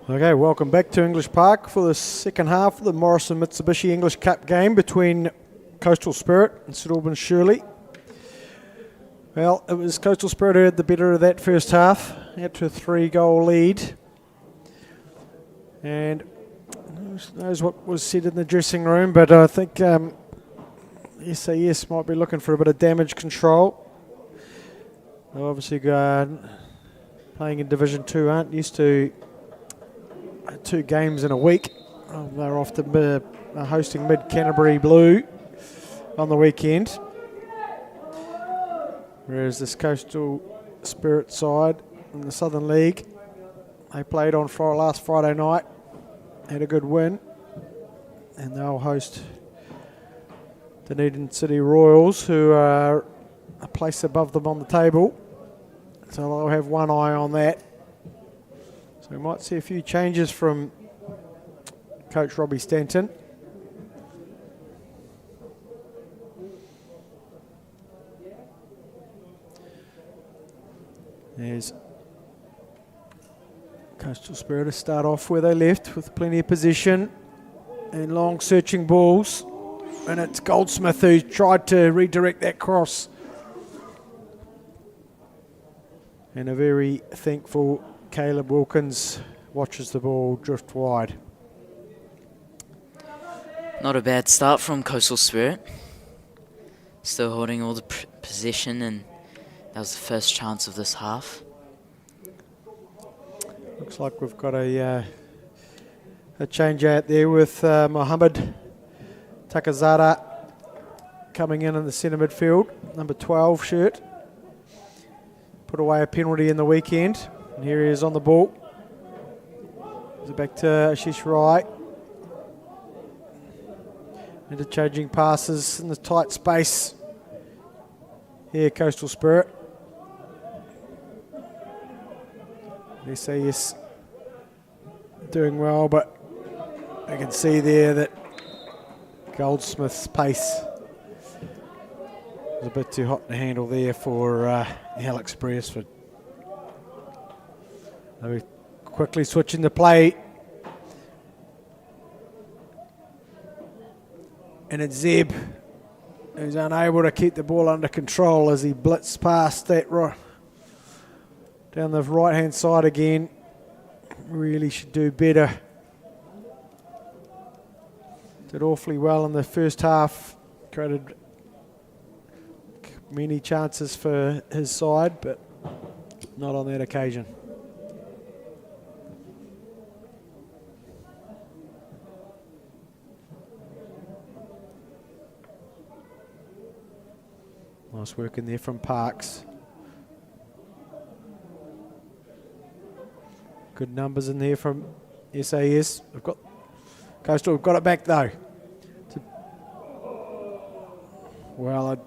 Okay, welcome back to English Park for the second half of the Morrison Mitsubishi English Cup game between Coastal Spirit and St Albans Shirley. Well, it was Coastal Spirit who had the better of that first half, out to a 3-goal lead. And who knows what was said in the dressing room, but I think SAS might be looking for a bit of damage control. They obviously playing in Division 2 aren't used to 2 games in a week. They're off to hosting Mid-Canterbury Blue on the weekend. Whereas this Coastal Spirit side in the Southern League, they played on last Friday night, had a good win, and they'll host Dunedin City Royals, who are a place above them on the table. So they'll have one eye on that. So we might see a few changes from Coach Robbie Stanton. There's Coastal Spirit to start off where they left with plenty of possession and long searching balls. And it's Goldsmith who tried to redirect that cross. And a very thankful Caleb Wilkins watches the ball drift wide. Not a bad start from Coastal Spirit. Still holding all the possession, and that was the first chance of this half. Looks like we've got a change out there with Mohammed Takazada coming in the centre midfield, number 12 shirt. Put away a penalty in the weekend, and here he is on the ball. Back to Ashish Rai. Interchanging passes in the tight space. Here, Coastal Spirit. SAS doing well, but I can see there that Goldsmith's pace was a bit too hot to handle there for Alex Brailsford. They're quickly switching the play. And it's Zeb who's unable to keep the ball under control as he blitzed past that down the right-hand side again. Really should do better. Did awfully well in the first half. Created many chances for his side, but not on that occasion. Nice work in there from Parks. Good numbers in there from SAS. Coastal have got it back though. Well,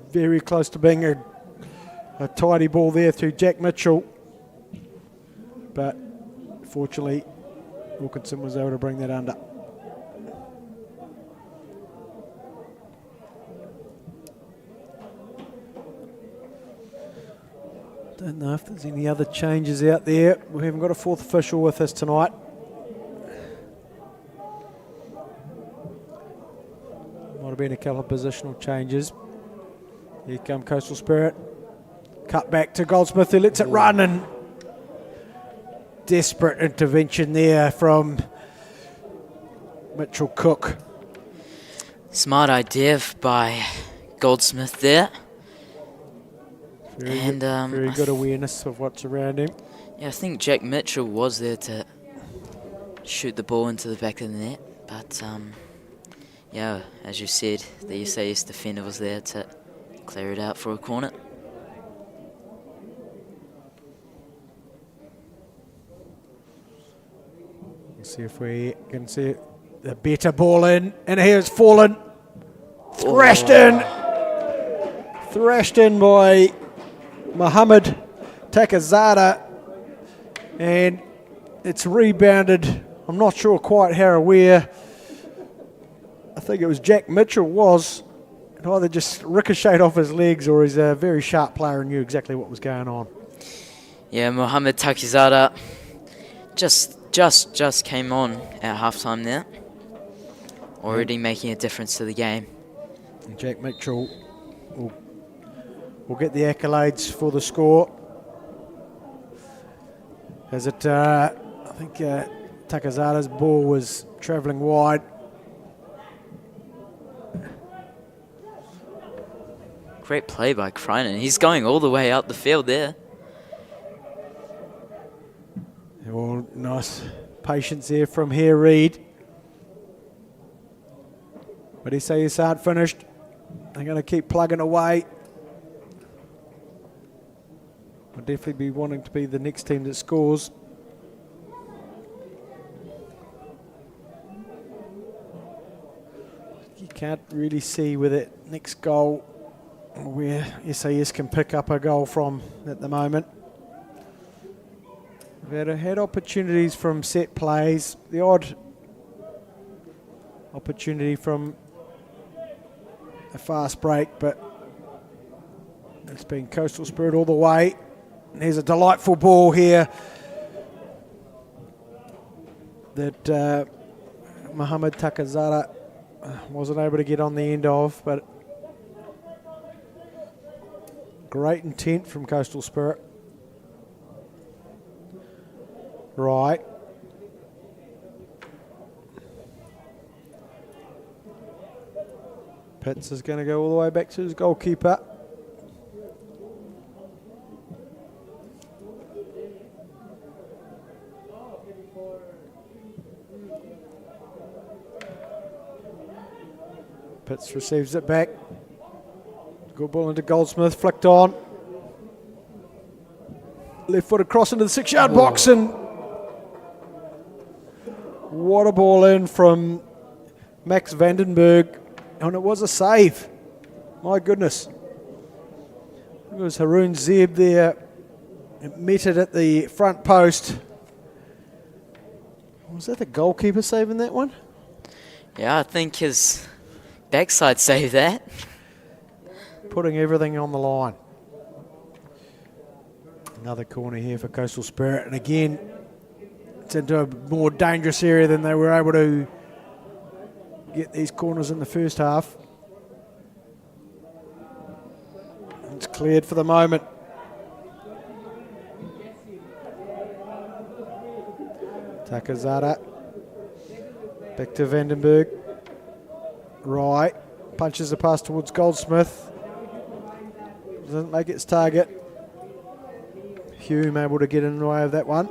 very close to being a tidy ball there through Jack Mitchell. But fortunately, Wilkinson was able to bring that under. Don't know if there's any other changes out there. We haven't got a fourth official with us tonight. Might have been a couple of positional changes. Here come Coastal Spirit. Cut back to Goldsmith who lets it run, and desperate intervention there from Mitchell Cook. Smart idea by Goldsmith there. Very good awareness of what's around him. Yeah, I think Jack Mitchell was there to shoot the ball into the back of the net, but yeah, as you said, the SAS defender was there to clear it out for a corner. Let's see if we can see the better ball in, and here's fallen, thrashed in by Mohammed Takazada, and it's rebounded. I'm not sure quite how or where. I think it was Jack Mitchell it either just ricocheted off his legs, or he's a very sharp player and knew exactly what was going on. Yeah, Mohammed Takazada just just came on at halftime there. Already making a difference to the game. And Jack Mitchell will get the accolades for the score. As it, I think Takazada's ball was travelling wide. Great play by Kreinen. He's going all the way out the field there. Well, nice patience there from here, Reed. But he says aren't finished. They're going to keep plugging away. Will definitely be wanting to be the next team that scores. You can't really see with that next goal where SAS can pick up a goal from at the moment. They've had opportunities from set plays, the odd opportunity from a fast break, but it's been Coastal Spirit all the way. And there's a delightful ball here that Mohamed Takazada wasn't able to get on the end of, but great intent from Coastal Spirit. Right. Pitts is going to go all the way back to his goalkeeper. Pitts receives it back. Good ball into Goldsmith, flicked on. Left foot across into the 6-yard box, and what a ball in from Max Vandenberg. And it was a save. My goodness. It was Haroon Zeb there. It met it at the front post. Was that the goalkeeper saving that one? Yeah, I think his backside saved that. Putting everything on the line. Another corner here for Coastal Spirit. And again, it's into a more dangerous area than they were able to get these corners in the first half. It's cleared for the moment. Takazada. Back to Vandenberg. Right. Punches the pass towards Goldsmith. Doesn't make its target. Hume able to get in the way of that one.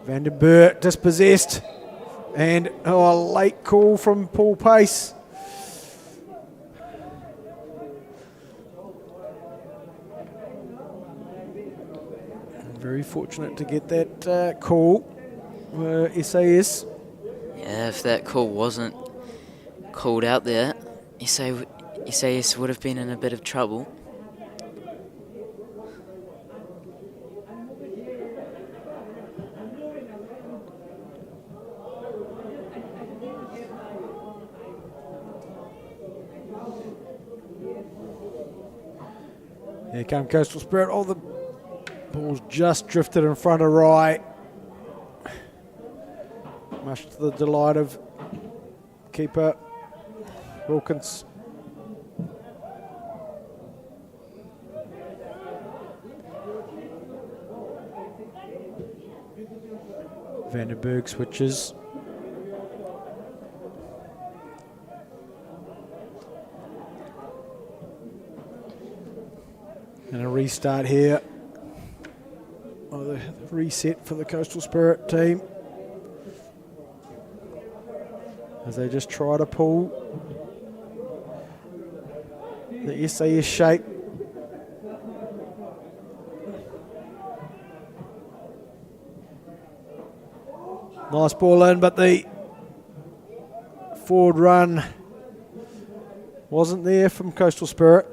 Vandenberg dispossessed. And a late call from Paul Pace. Very fortunate to get that call. SAS. Yeah, if that call wasn't called out there, SAS would have been in a bit of trouble. Here come Coastal Spirit. Oh, the ball's just drifted in front of right. Much to the delight of keeper Wilkins. Vandenberg switches. And a restart here. Oh, the reset for the Coastal Spirit team. As they just try to pull the SAS shape. Nice ball in, but the forward run wasn't there from Coastal Spirit.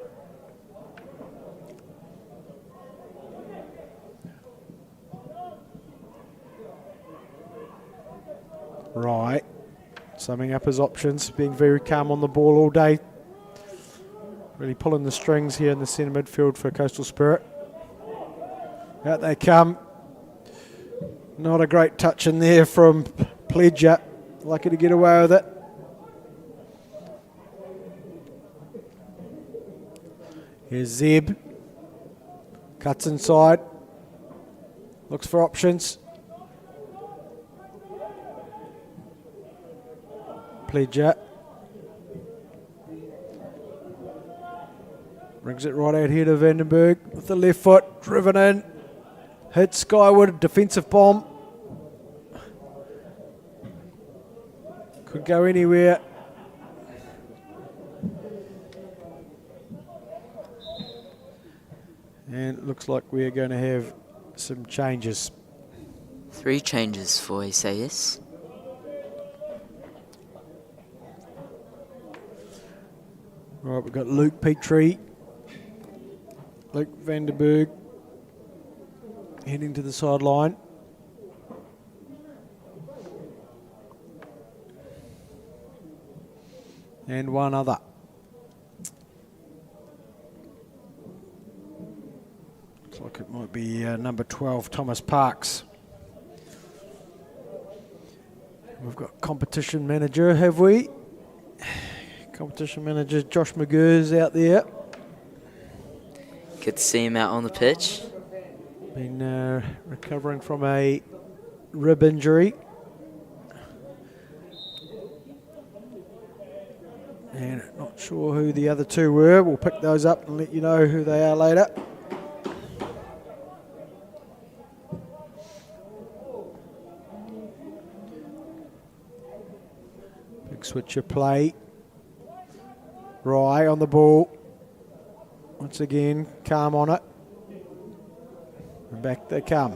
Right. Summing up his options, being very calm on the ball all day. Really pulling the strings here in the centre midfield for Coastal Spirit. Out they come. Not a great touch in there from Pledger. Lucky to get away with it. Here's Zeb. Cuts inside. Looks for options. Pledger. Brings it right out here to Vandenberg with the left foot. Driven in. Hits skyward. Defensive bomb. Could go anywhere. And it looks like we're going to have some changes. 3 changes for SAS. Right, we've got Luke Petrie, Luke Vandenberg heading to the sideline. And one other. Looks like it might be number 12, Thomas Parks. We've got competition manager, have we? Competition manager Josh McGurr's out there. Good to see him out on the pitch. Been recovering from a rib injury. And not sure who the other 2 were. We'll pick those up and let you know who they are later. Big switcher play. Rye on the ball. Once again, calm on it. And back they come.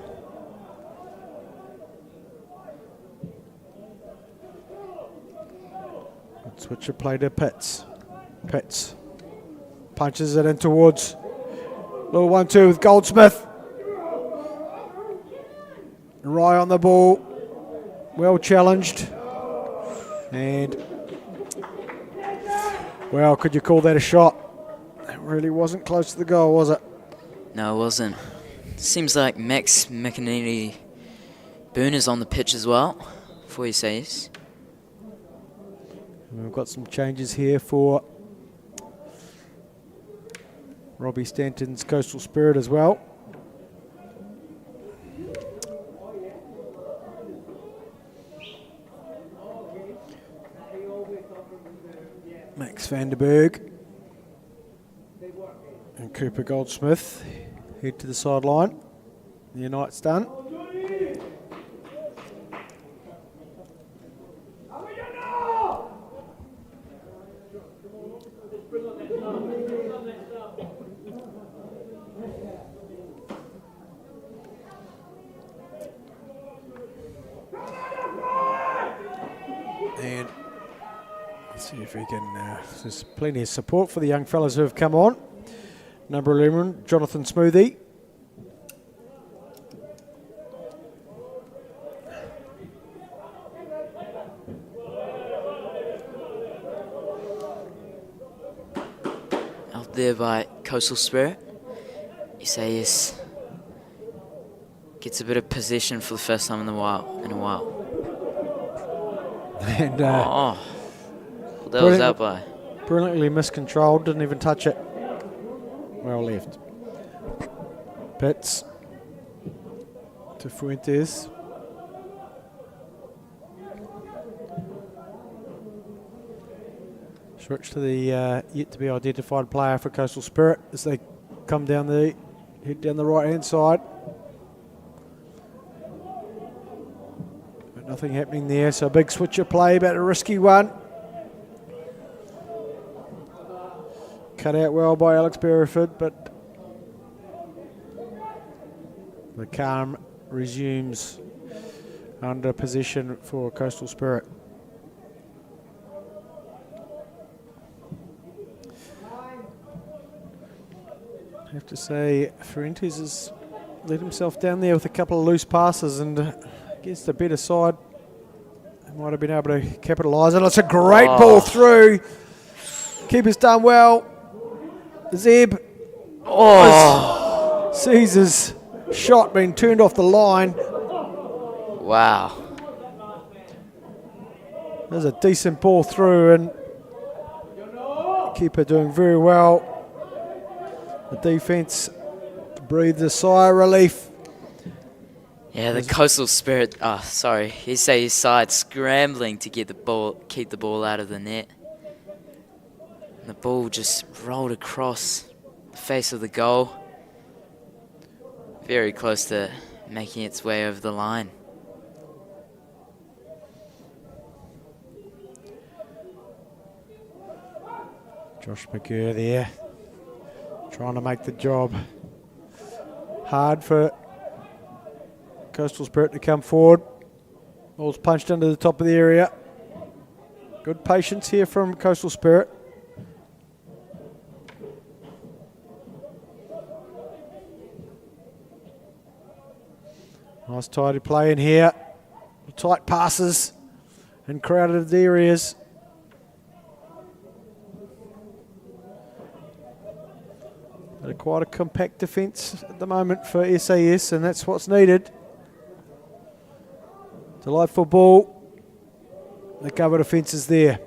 Switcher play to Pitts. Pitts punches it in towards little 1-2 with Goldsmith. Rye on the ball. Well challenged. And well, could you call that a shot? It really wasn't close to the goal, was it? No, it wasn't. Seems like Max McInerney Booner's on the pitch as well for SAS. We've got some changes here for Robbie Stanton's Coastal Spirit as well. Max Vandenberg and Cooper Goldsmith head to the sideline. The Unite's done. And let's see if we can, there's plenty of support for the young fellas who have come on. Number 11, Jonathan Smoothie. Out there by Coastal Spirit. SAS gets a bit of possession for the first time in a while. And that was out by. Brilliantly miscontrolled, didn't even touch it. Well left. Pitts to Fuentes. Switch to the yet to be identified player for Coastal Spirit as they come down the head down the right hand side. But nothing happening there, so a big switcher play, but a risky one. Cut out well by Alex Berriford, but the calm resumes under possession for Coastal Spirit. I have to say, Fuentes has let himself down there with a couple of loose passes, and against the better side, he might have been able to capitalise. And it's a great ball through. Keeper's done well. Zeb. Caesars shot being turned off the line. Wow. There's a decent ball through, and keeper doing very well. The defence breathed a sigh of relief. Yeah, the Coastal Spirit, his side scrambling to get the ball, keep the ball out of the net. And the ball just rolled across the face of the goal. Very close to making its way over the line. Josh McGurr there, trying to make the job hard for Coastal Spirit to come forward. Ball's punched into the top of the area. Good patience here from Coastal Spirit. Nice tidy play in here. Tight passes in crowded areas. But quite a compact defence at the moment for SAS, and that's what's needed. Delightful ball. The cover defence is there.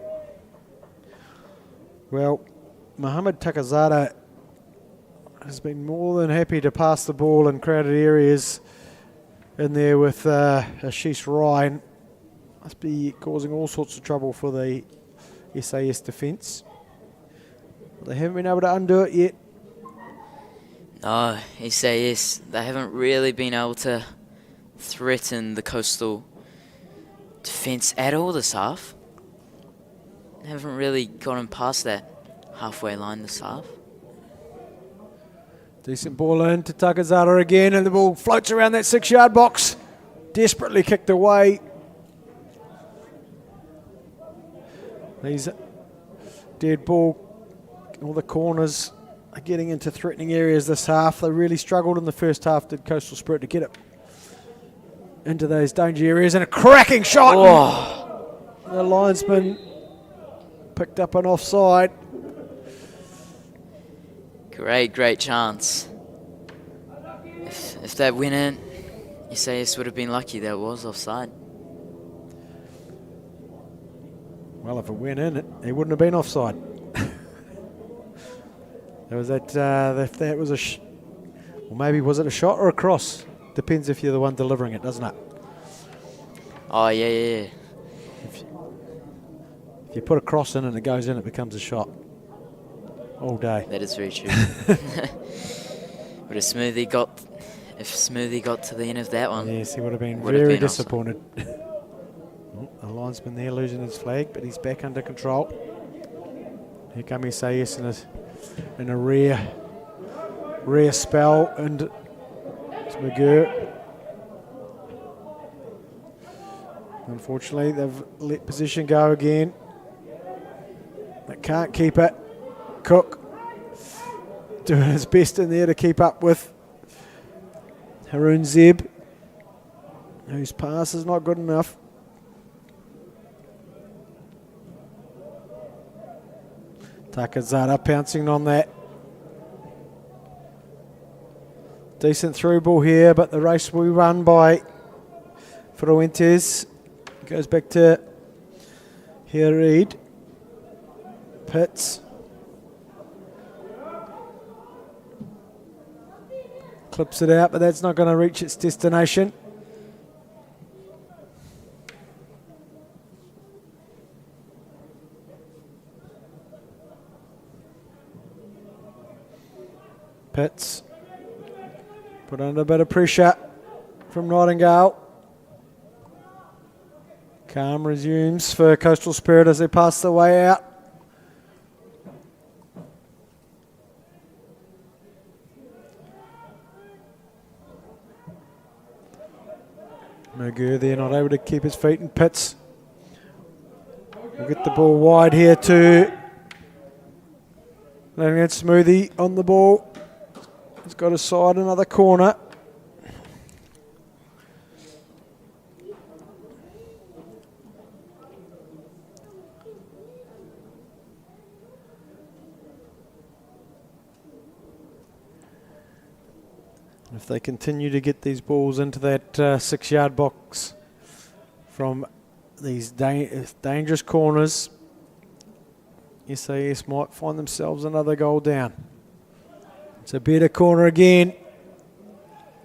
Well, Mohamed Takazada has been more than happy to pass the ball in crowded areas in there with Ashish Ryan. Must be causing all sorts of trouble for the SAS defence. They haven't been able to undo it yet. No, SAS, they haven't really been able to threaten the Coastal defence at all this half. They haven't really gotten past that halfway line this half. Decent ball in to Takazada again, and the ball floats around that 6-yard box. Desperately kicked away. These dead ball, all the corners are getting into threatening areas this half. They really struggled in the first half, did Coastal Spirit, to get it into those danger areas, and a cracking shot. Oh. The linesman picked up an offside. Great chance. If that went in, SAS would have been lucky that it was offside. Well, if it went in, it wouldn't have been offside. There was that, if that was or maybe was it a shot or a cross? Depends if you're the one delivering it, doesn't it? Oh, yeah. If you put a cross in and it goes in, it becomes a shot. All day. That is very true. But if Smoothie got to the end of that one, yes, he would have been very disappointed. The linesman there losing his flag, but he's back under control. Here come SAS in a rare spell, and it's McGurr. Unfortunately, they've let possession go again. They can't keep it. Cook doing his best in there to keep up with Haroon Zeb, whose pass is not good enough. Takazada pouncing on that. Decent through ball here, but the race will be run by Fuentes. Goes back to Reed. Pitts. Clips it out, but that's not going to reach its destination. Pitts put under a bit of pressure from Nightingale. Calm resumes for Coastal Spirit as they pass the way out. McGurr there, not able to keep his feet, and Pitts will get the ball wide here to letting it Smoothie on the ball. He's got a side, another corner. If they continue to get these balls into that 6-yard box from these dangerous corners, SAS might find themselves another goal down. It's a better corner again.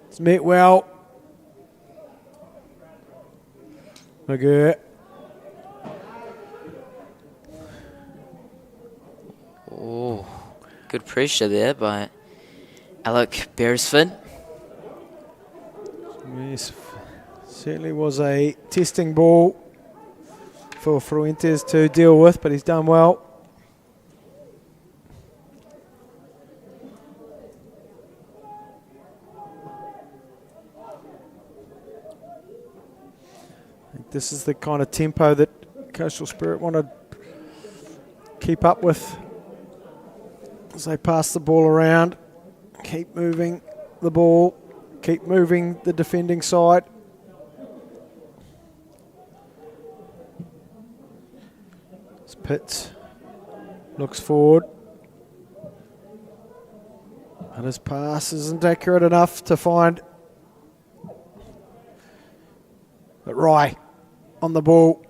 It's met well. McGurr. Oh, good pressure there by Alec Beresford. Yes, certainly was a testing ball for Fuentes to deal with, but he's done well. I think this is the kind of tempo that Coastal Spirit want to keep up with as they pass the ball around, keep moving the ball, keep moving the defending side. As Pitts looks forward, and his pass isn't accurate enough to find. But Rye on the ball,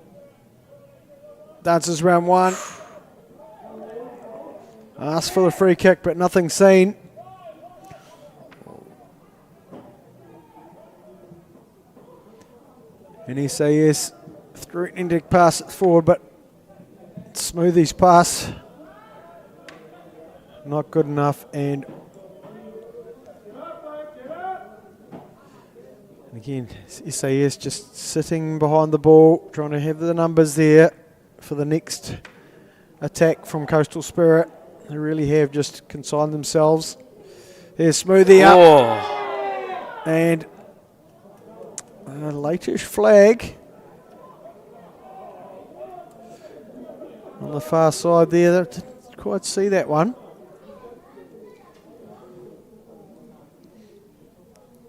dances round one. Asked for the free kick, but nothing seen. And SAS threatening to pass it forward, but Smoothie's pass not good enough. And again, SAS just sitting behind the ball, trying to have the numbers there for the next attack from Coastal Spirit. They really have just consigned themselves. There's Smoothie up. Oh. And a late-ish flag on the far side there. Didn't quite see that one.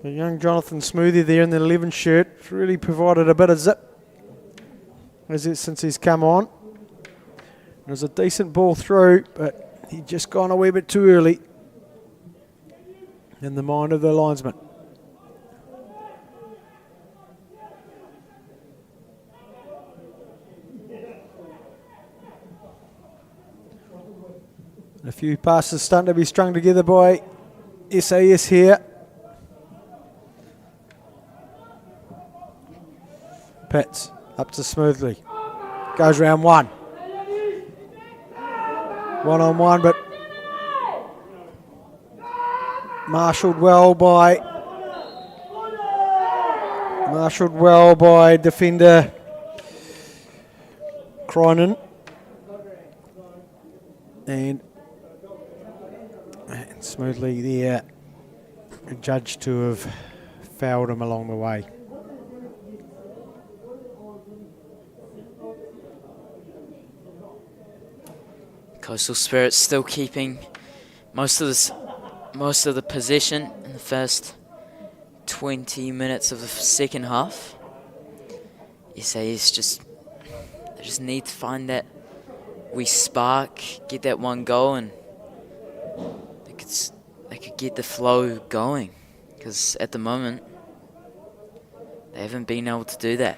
The young Jonathan Smoothie there in the 11 shirt really provided a bit of zip since he's come on. It was a decent ball through, but he'd just gone a wee bit too early in the mind of the linesman. A few passes starting to be strung together by SAS here. Pitts up to Smoothly. Goes round one. One-on-one, but marshalled well by defender Cronin. And Smoothly there, judged to have fouled him along the way. Coastal Spirit still keeping most of the possession in the first 20 minutes of the second half. SAS just need to find that wee spark, get that one goal, and they could get the flow going. Because at the moment they haven't been able to do that.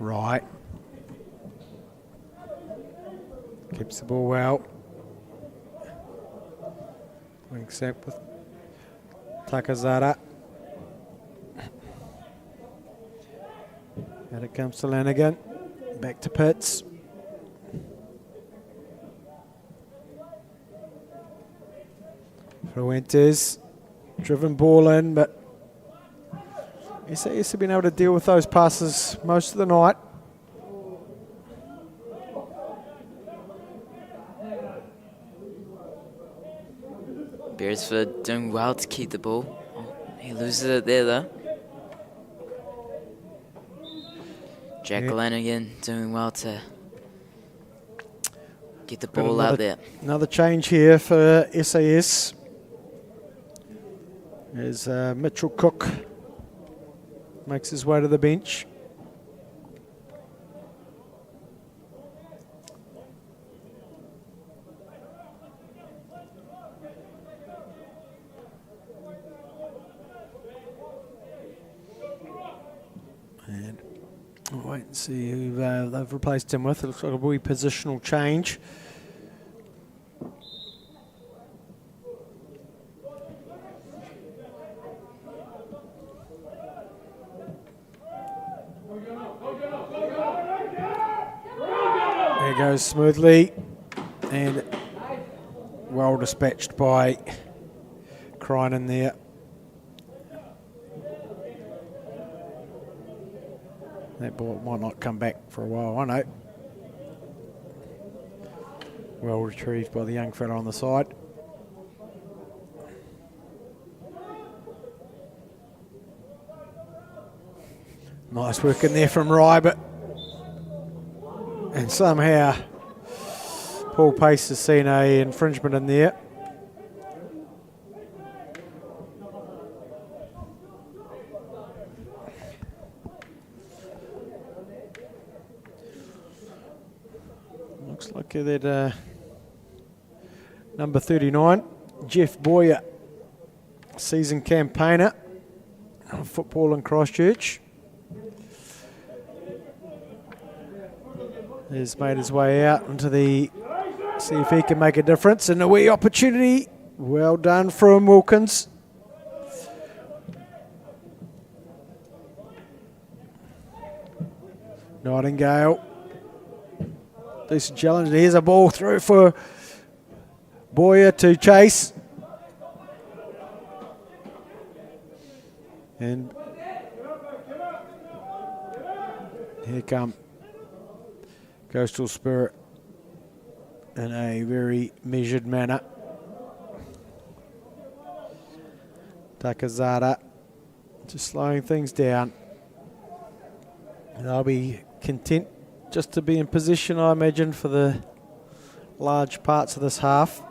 Right. Keeps the ball well. Except with Takazara. And it comes to Lanigan. Back to Pitts. Fuentes. Driven ball in, but SAS have been able to deal with those passes most of the night. Beresford doing well to keep the ball. Oh, he loses it there though. Jack Lanigan doing well to Get the ball out there. Another change here for SAS. As Mitchell Cook makes his way to the bench. And we'll wait and see who they've replaced him with. It looks like a wee positional change. There goes smoothly and well dispatched by Crinan there. That ball might not come back for a while, I know. Well retrieved by the young fella on the side. Nice work in there from Rybert. And somehow Paul Pace has seen a infringement in there. Looks like that number 39, Jeff Boyer, season campaigner of football in Christchurch, has made his way out into the, see if he can make a difference, and a wee opportunity. Well done from Wilkins. Nightingale. Decent challenge. Here's a ball through for Boyer to chase. And here come Coastal Spirit in a very measured manner. Takazara just slowing things down. They'll be content just to be in position, I imagine, for the large parts of this half.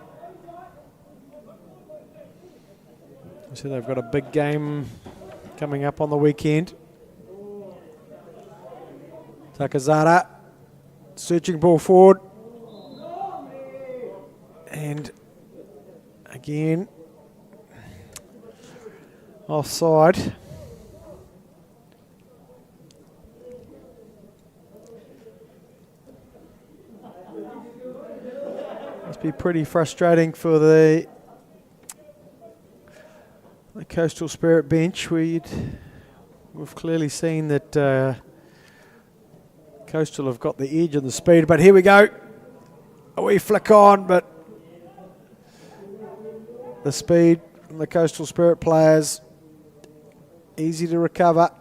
So they've got a big game coming up on the weekend. Takazara searching ball forward. And again, offside. Must be pretty frustrating for the Coastal Spirit bench. We've clearly seen that Coastal have got the edge and the speed, but here we go. A wee flick on, but the speed from the Coastal Spirit players, easy to recover.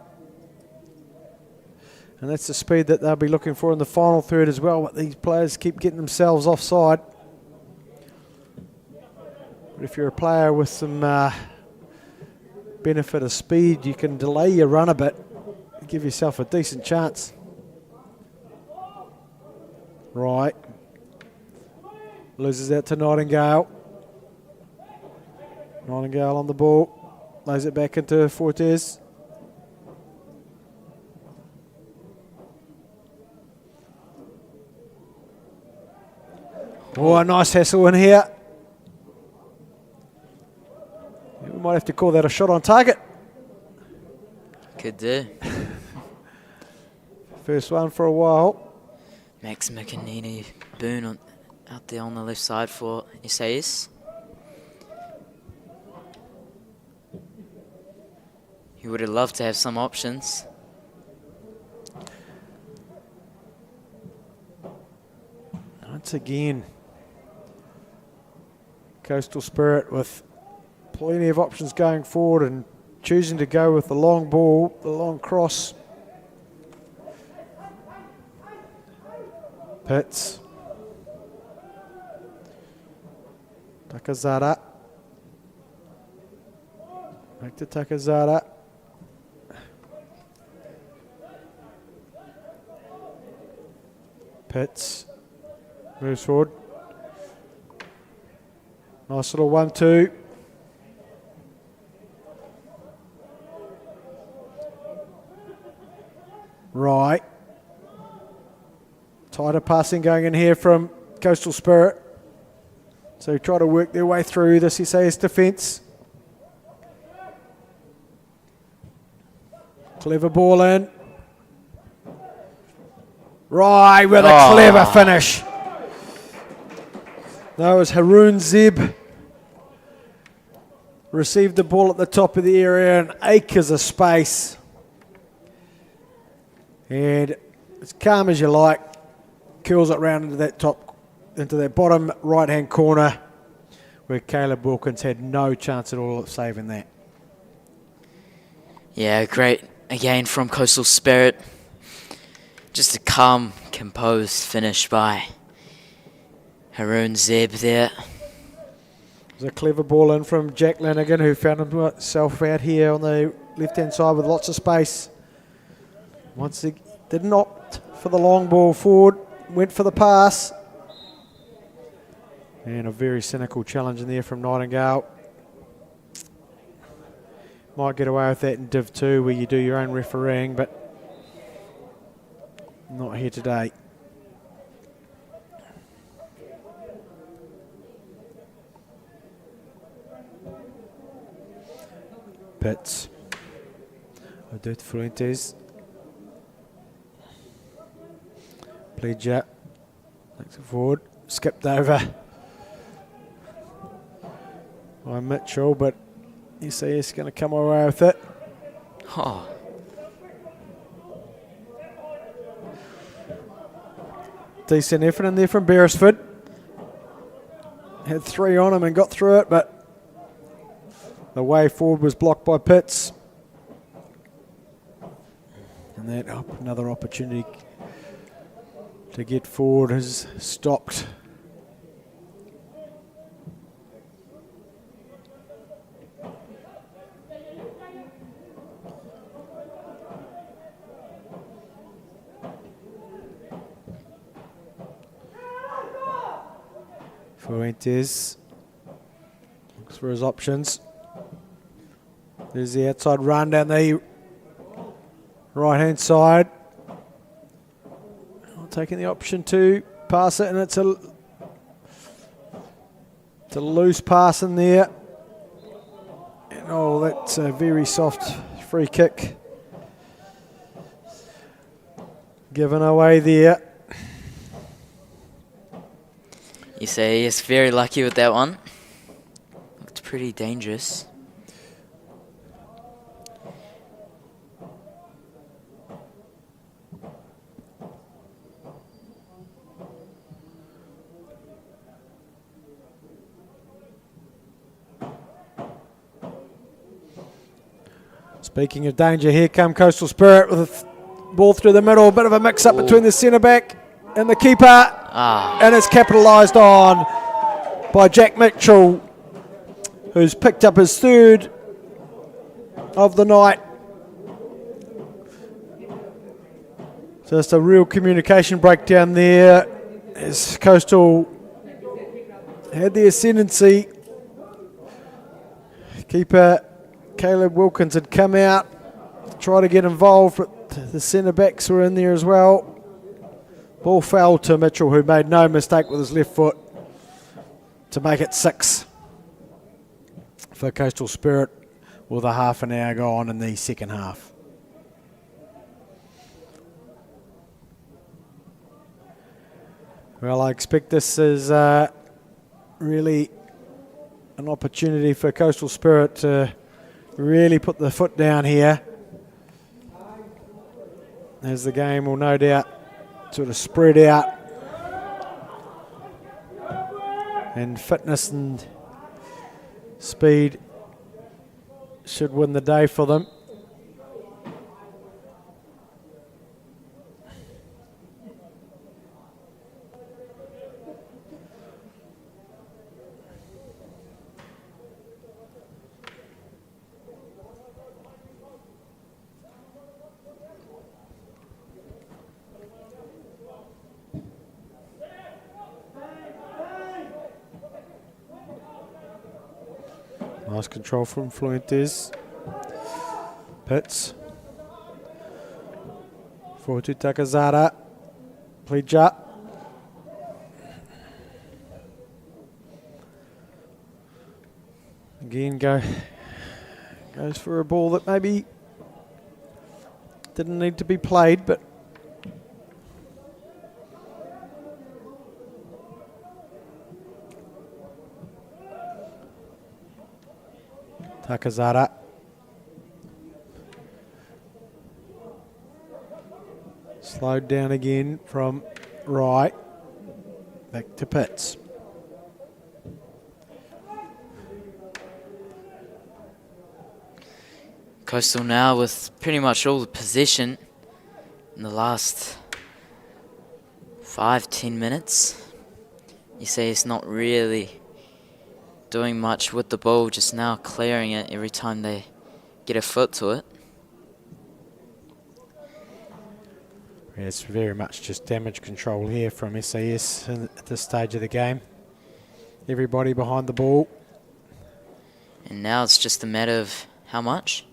And that's the speed that they'll be looking for in the final third as well, but these players keep getting themselves offside. But if you're a player with some benefit of speed, you can delay your run a bit and give yourself a decent chance. Right. Loses out to Nightingale. Nightingale on the ball. Lays it back into Fortes. Oh, a nice hassle in here. We might have to call that a shot on target. Could do. First one for a while. Max McInerney Boone out there on the left side for SAS. He would have loved to have some options. Once again, Coastal Spirit with plenty of options going forward and choosing to go with the long ball, the long cross. Pitts. Takazara. Back to Takazara. Pitts moves forward. Nice little 1-2. Right. Tighter passing going in here from Coastal Spirit. So try to work their way through this SAS defence. Clever ball in. Right, with a clever finish. That was Haroon Zeb. Received the ball at the top of the area and acres of space. And as calm as you like, curls it round into that bottom right-hand corner where Caleb Wilkins had no chance at all of saving that. Yeah, great again from Coastal Spirit. Just a calm, composed finish by Haroon Zeb there. There's a clever ball in from Jack Lanigan, who found himself out here on the left-hand side with lots of space. Once he didn't opt for the long ball forward, went for the pass. And a very cynical challenge in there from Nightingale. Might get away with that in Div 2 where you do your own refereeing, but not here today. Pitts. Odette Fuentes. Pledger. Takes it forward. Skipped over by Mitchell, but SAS going to come away with it. Oh. Decent effort in there from Beresford. Had 3 on him and got through it, but the way forward was blocked by Pitts. And that another opportunity to get forward has stopped. Fuentes looks for his options. There's the outside run down the right-hand side. Taking the option to pass it, and it's a loose pass in there. And oh, that's a very soft free kick given away there. You say he's very lucky with that one. Looked pretty dangerous. Speaking of danger, here come Coastal Spirit with a ball through the middle. A bit of a mix-up between the centre-back and the keeper. And it's capitalised on by Jack Mitchell, who's picked up his 3rd of the night. Just a real communication breakdown there as Coastal had the ascendancy. Keeper Caleb Wilkins had come out to try to get involved, but the centre-backs were in there as well. Ball fell to Mitchell, who made no mistake with his left foot to make it 6 for Coastal Spirit with a half an hour gone in the second half. Well, I expect this is really an opportunity for Coastal Spirit to really put the foot down here, as the game will no doubt sort of spread out, and fitness and speed should win the day for them. Nice control from Fuentes. Pitts. Forward to Takazara. Pleja. Again goes for a ball that maybe didn't need to be played, but Takazara. Slowed down again from right. Back to Pitts. Coastal now with pretty much all the possession in the last 5-10 minutes. You say it's not really doing much with the ball, just now clearing it every time they get a foot to it. Yeah, it's very much just damage control here from SAS at this stage of the game. Everybody behind the ball. And now it's just a matter of how much?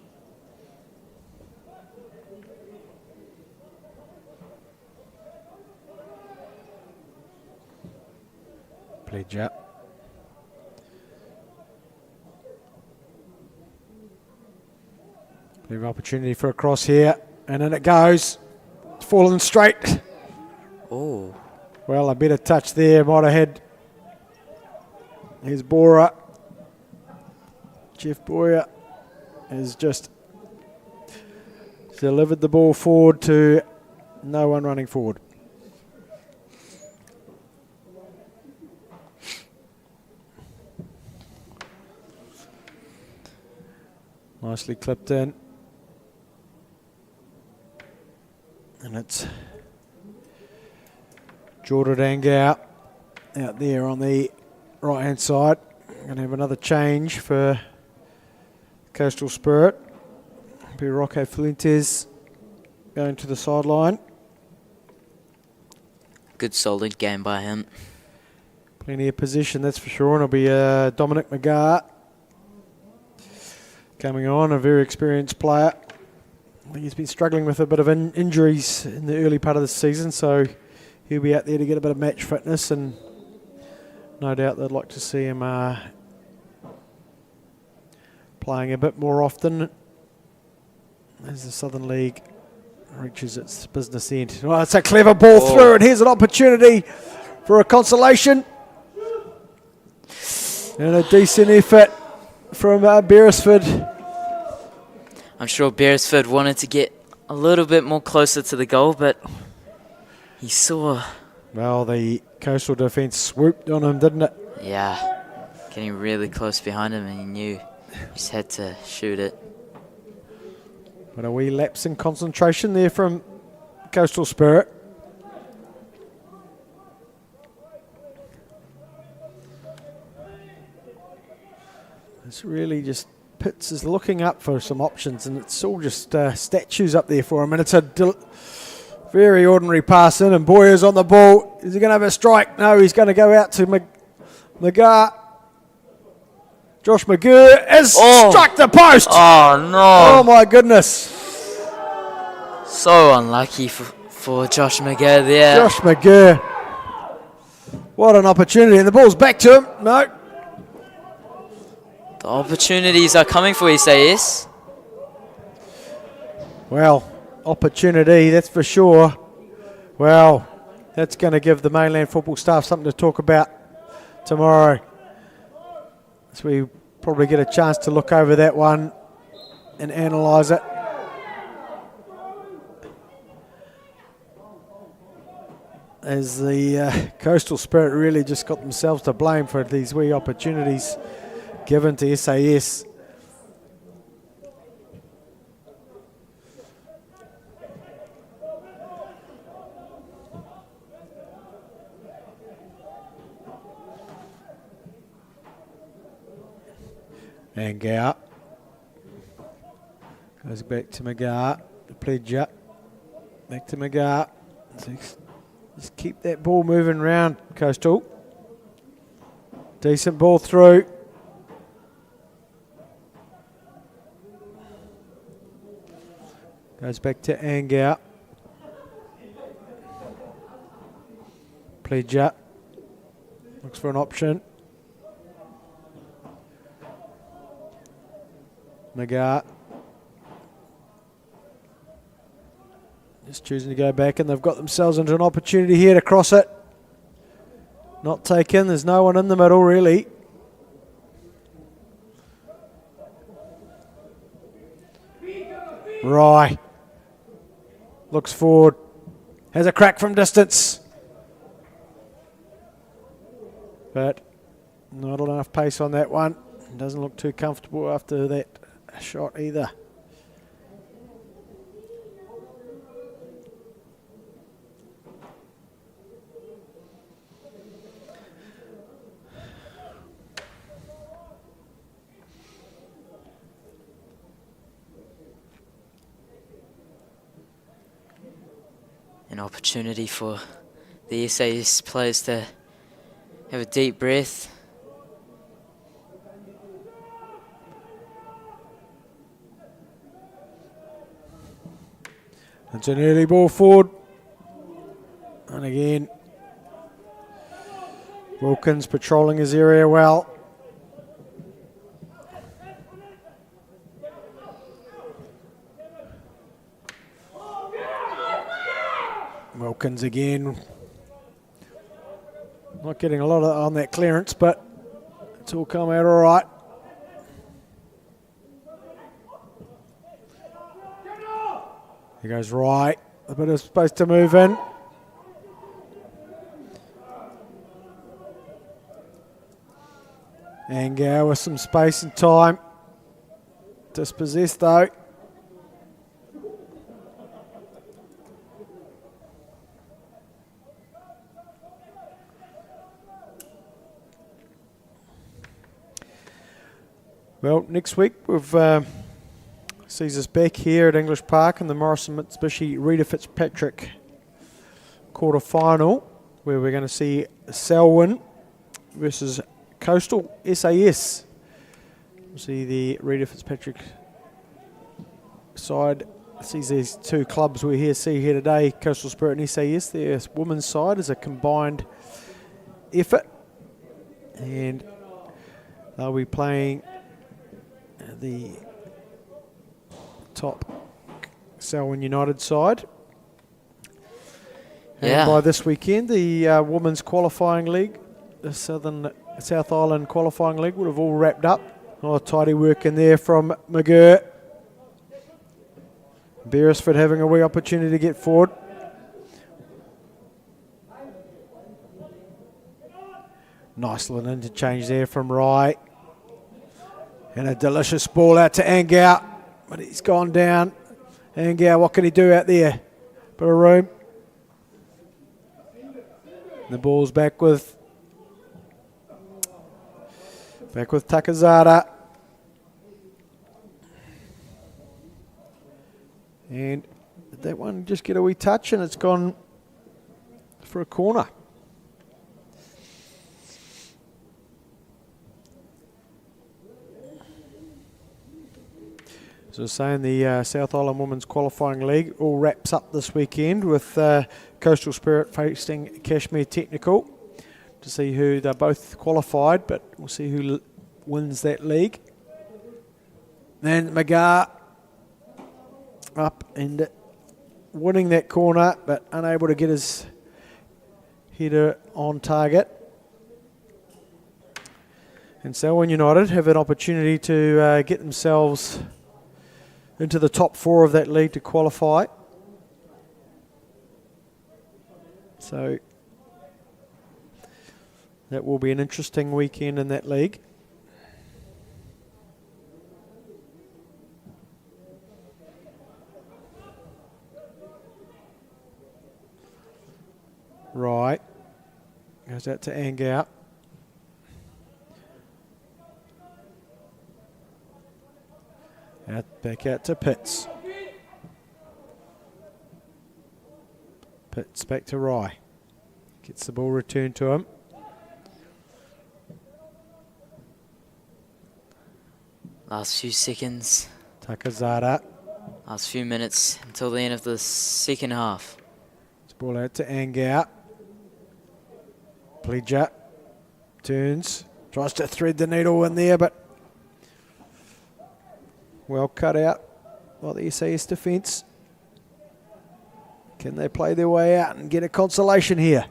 Pleja. Bit of opportunity for a cross here, and in it goes. It's fallen straight. Oh. Well, a better touch there. Might have had. Here's Bora. Jeff Boyer has just delivered the ball forward to no one running forward. Nicely clipped in. And it's Jordan out there on the right hand side. Going to have another change for Coastal Spirit. Be Rocco Fuentes going to the sideline. Good solid game by him. Plenty of position, that's for sure. And it'll be Dominic McGar coming on, a very experienced player. I think he's been struggling with a bit of injuries in the early part of the season, so he'll be out there to get a bit of match fitness, and no doubt they'd like to see him playing a bit more often as the Southern League reaches its business end. Well, it's a clever ball through, and here's an opportunity for a consolation. And a decent effort from Beresford. I'm sure Beresford wanted to get a little bit more closer to the goal, but he saw... Well, the Coastal defence swooped on him, didn't it? Yeah, getting really close behind him, and he knew he just had to shoot it. But a wee lapse in concentration there from Coastal Spirit. It's really just Pitts is looking up for some options, and it's all just statues up there for him. And it's a very ordinary pass in, and Boyer's on the ball. Is he going to have a strike? No, he's going to go out to McGar. Josh McGurr has struck the post. Oh, no. Oh, my goodness. So unlucky for Josh McGurr there. Josh McGurr. What an opportunity. And the ball's back to him. No. The opportunities are coming for SAS. Well, opportunity, that's for sure. Well, that's going to give the mainland football staff something to talk about tomorrow. So we probably get a chance to look over that one and analyse it. As the Coastal Spirit really just got themselves to blame for these wee opportunities given to SAS. And Gow goes back to McGar, the Pledger, back to McGar. Just keep that ball moving round, Coastal. Decent ball through. Goes back to Angau. Pledger. Looks for an option. Nagar. Just choosing to go back, and they've got themselves into an opportunity here to cross it. Not taken. There's no one in the middle, really. Rye. Looks forward. Has a crack from distance. But not enough pace on that one. Doesn't look too comfortable after that shot either. An opportunity for the SAS players to have a deep breath. It's an early ball forward. And again, Wilkins patrolling his area well. Wilkins again. Not getting a lot on that clearance, but it's all come out all right. He goes right. A bit of space to move in. Angau with some space and time. Dispossessed though. Well, next week we've sees us back here at English Park in the Morrison Mitsubishi Rita Fitzpatrick quarter final, where we're going to see Selwyn versus Coastal SAS. We'll see the Rita Fitzpatrick side sees these two clubs we see here today, Coastal Spirit and SAS. Their women's side is a combined effort, and they'll be playing the top Selwyn United side. Yeah. And by this weekend, the Women's Qualifying League, the South Island Qualifying League, would have all wrapped up. A lot of tidy work in there from McGurr. Beresford having a wee opportunity to get forward. Nice little interchange there from Rye. And a delicious ball out to Angau, but he's gone down. Angau, what can he do out there? Bit of room. The ball's back with Takazada. And did that one just get a wee touch, and it's gone for a corner. So saying the South Island Women's Qualifying League all wraps up this weekend with Coastal Spirit facing Kashmir Technical to see who they're both qualified, but we'll see who wins that league. And Magar up and winning that corner, but unable to get his header on target. And Selwyn United have an opportunity to get themselves into the top four of that league to qualify. So that will be an interesting weekend in that league. Right. Goes out to Angau. Back out to Pitts. Pitts back to Rye. Gets the ball returned to him. Last few seconds. Takazada. Last few minutes until the end of the second half. It's ball out to Angau. Pledger turns, tries to thread the needle in there, but well cut out by the SAS defence. Can they play their way out and get a consolation here?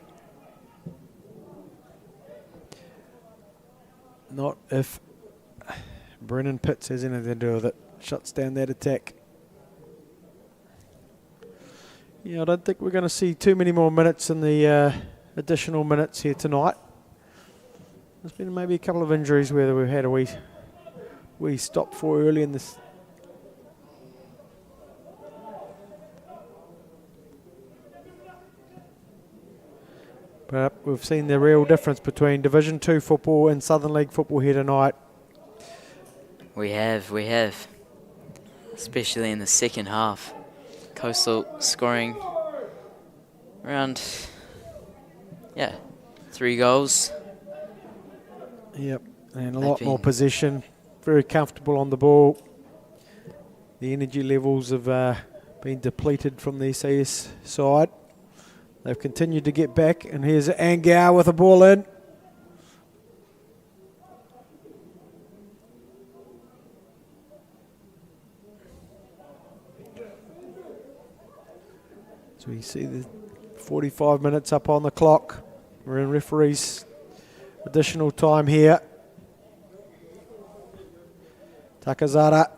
Not if Brennan Pitts has anything to do with it. Shuts down that attack. Yeah, I don't think we're going to see too many more minutes in the additional minutes here tonight. There's been maybe a couple of injuries where we've had a wee stop for early in this. But we've seen the real difference between Division 2 football and Southern League football here tonight. We have. Especially in the second half. Coastal scoring around, 3 goals. Yep, and a lot more possession. Very comfortable on the ball. The energy levels have been depleted from the SAS side. They've continued to get back, and here's Angau with a ball in. So we see the 45 minutes up on the clock. We're in referees' additional time here. Takazara.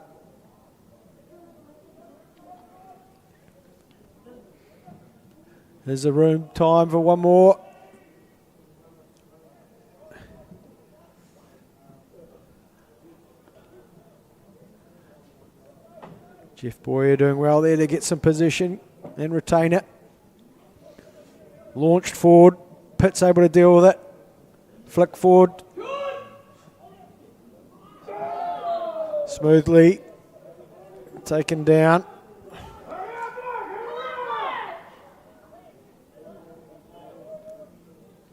There's a room time for one more. Jeff Boyer doing well there to get some position and retain it. Launched forward. Pitt's able to deal with it. Flick forward. Smoothly taken down.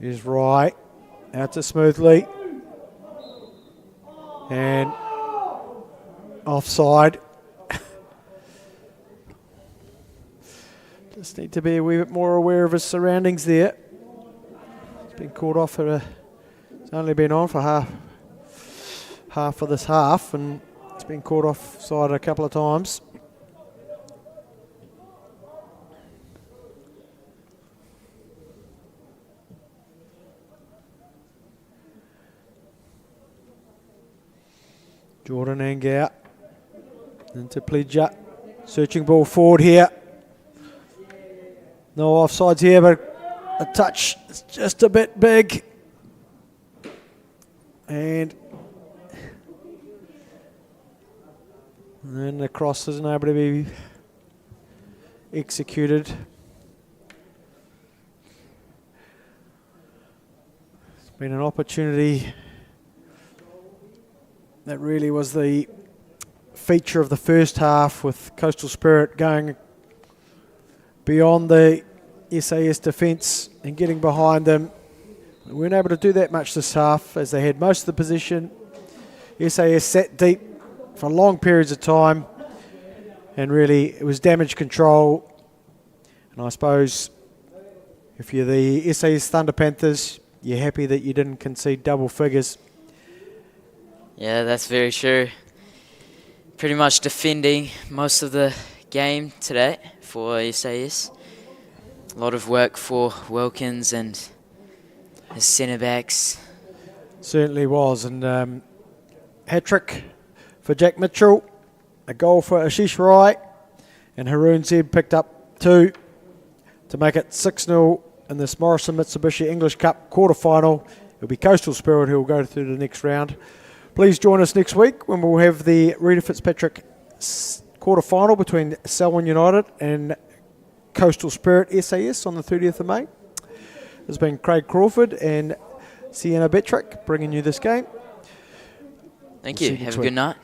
Is right. Out to Smoothly. And offside. Just need to be a wee bit more aware of his surroundings there. He's been caught off for it's only been on for half of this half, and it's been caught offside a couple of times. Jordan Angau into Pledger. Searching ball forward here. No offsides here, but a touch is just a bit big. And then the cross isn't able to be executed. It's been an opportunity that really was the feature of the first half, with Coastal Spirit going beyond the SAS defence and getting behind them. They weren't able to do that much this half, as they had most of the position. SAS sat deep for long periods of time, and really it was damage control. And I suppose if you're the SAS Thunder Panthers, you're happy that you didn't concede double figures. Yeah, that's very true. Pretty much defending most of the game today for SAS. A lot of work for Wilkins and his centre backs. Certainly was. And hat-trick for Jack Mitchell. A goal for Ashish Rai. And Haroon Zeb picked up 2 to make it 6-0 in this Morrison Mitsubishi English Cup quarter-final. It'll be Coastal Spirit who will go through the next round. Please join us next week when we'll have the Rita Fitzpatrick quarter-final between Selwyn United and Coastal Spirit SAS on the 30th of May. There's been Craig Crawford and Sienna Betrick bringing you this game. Thank you. Have a good night.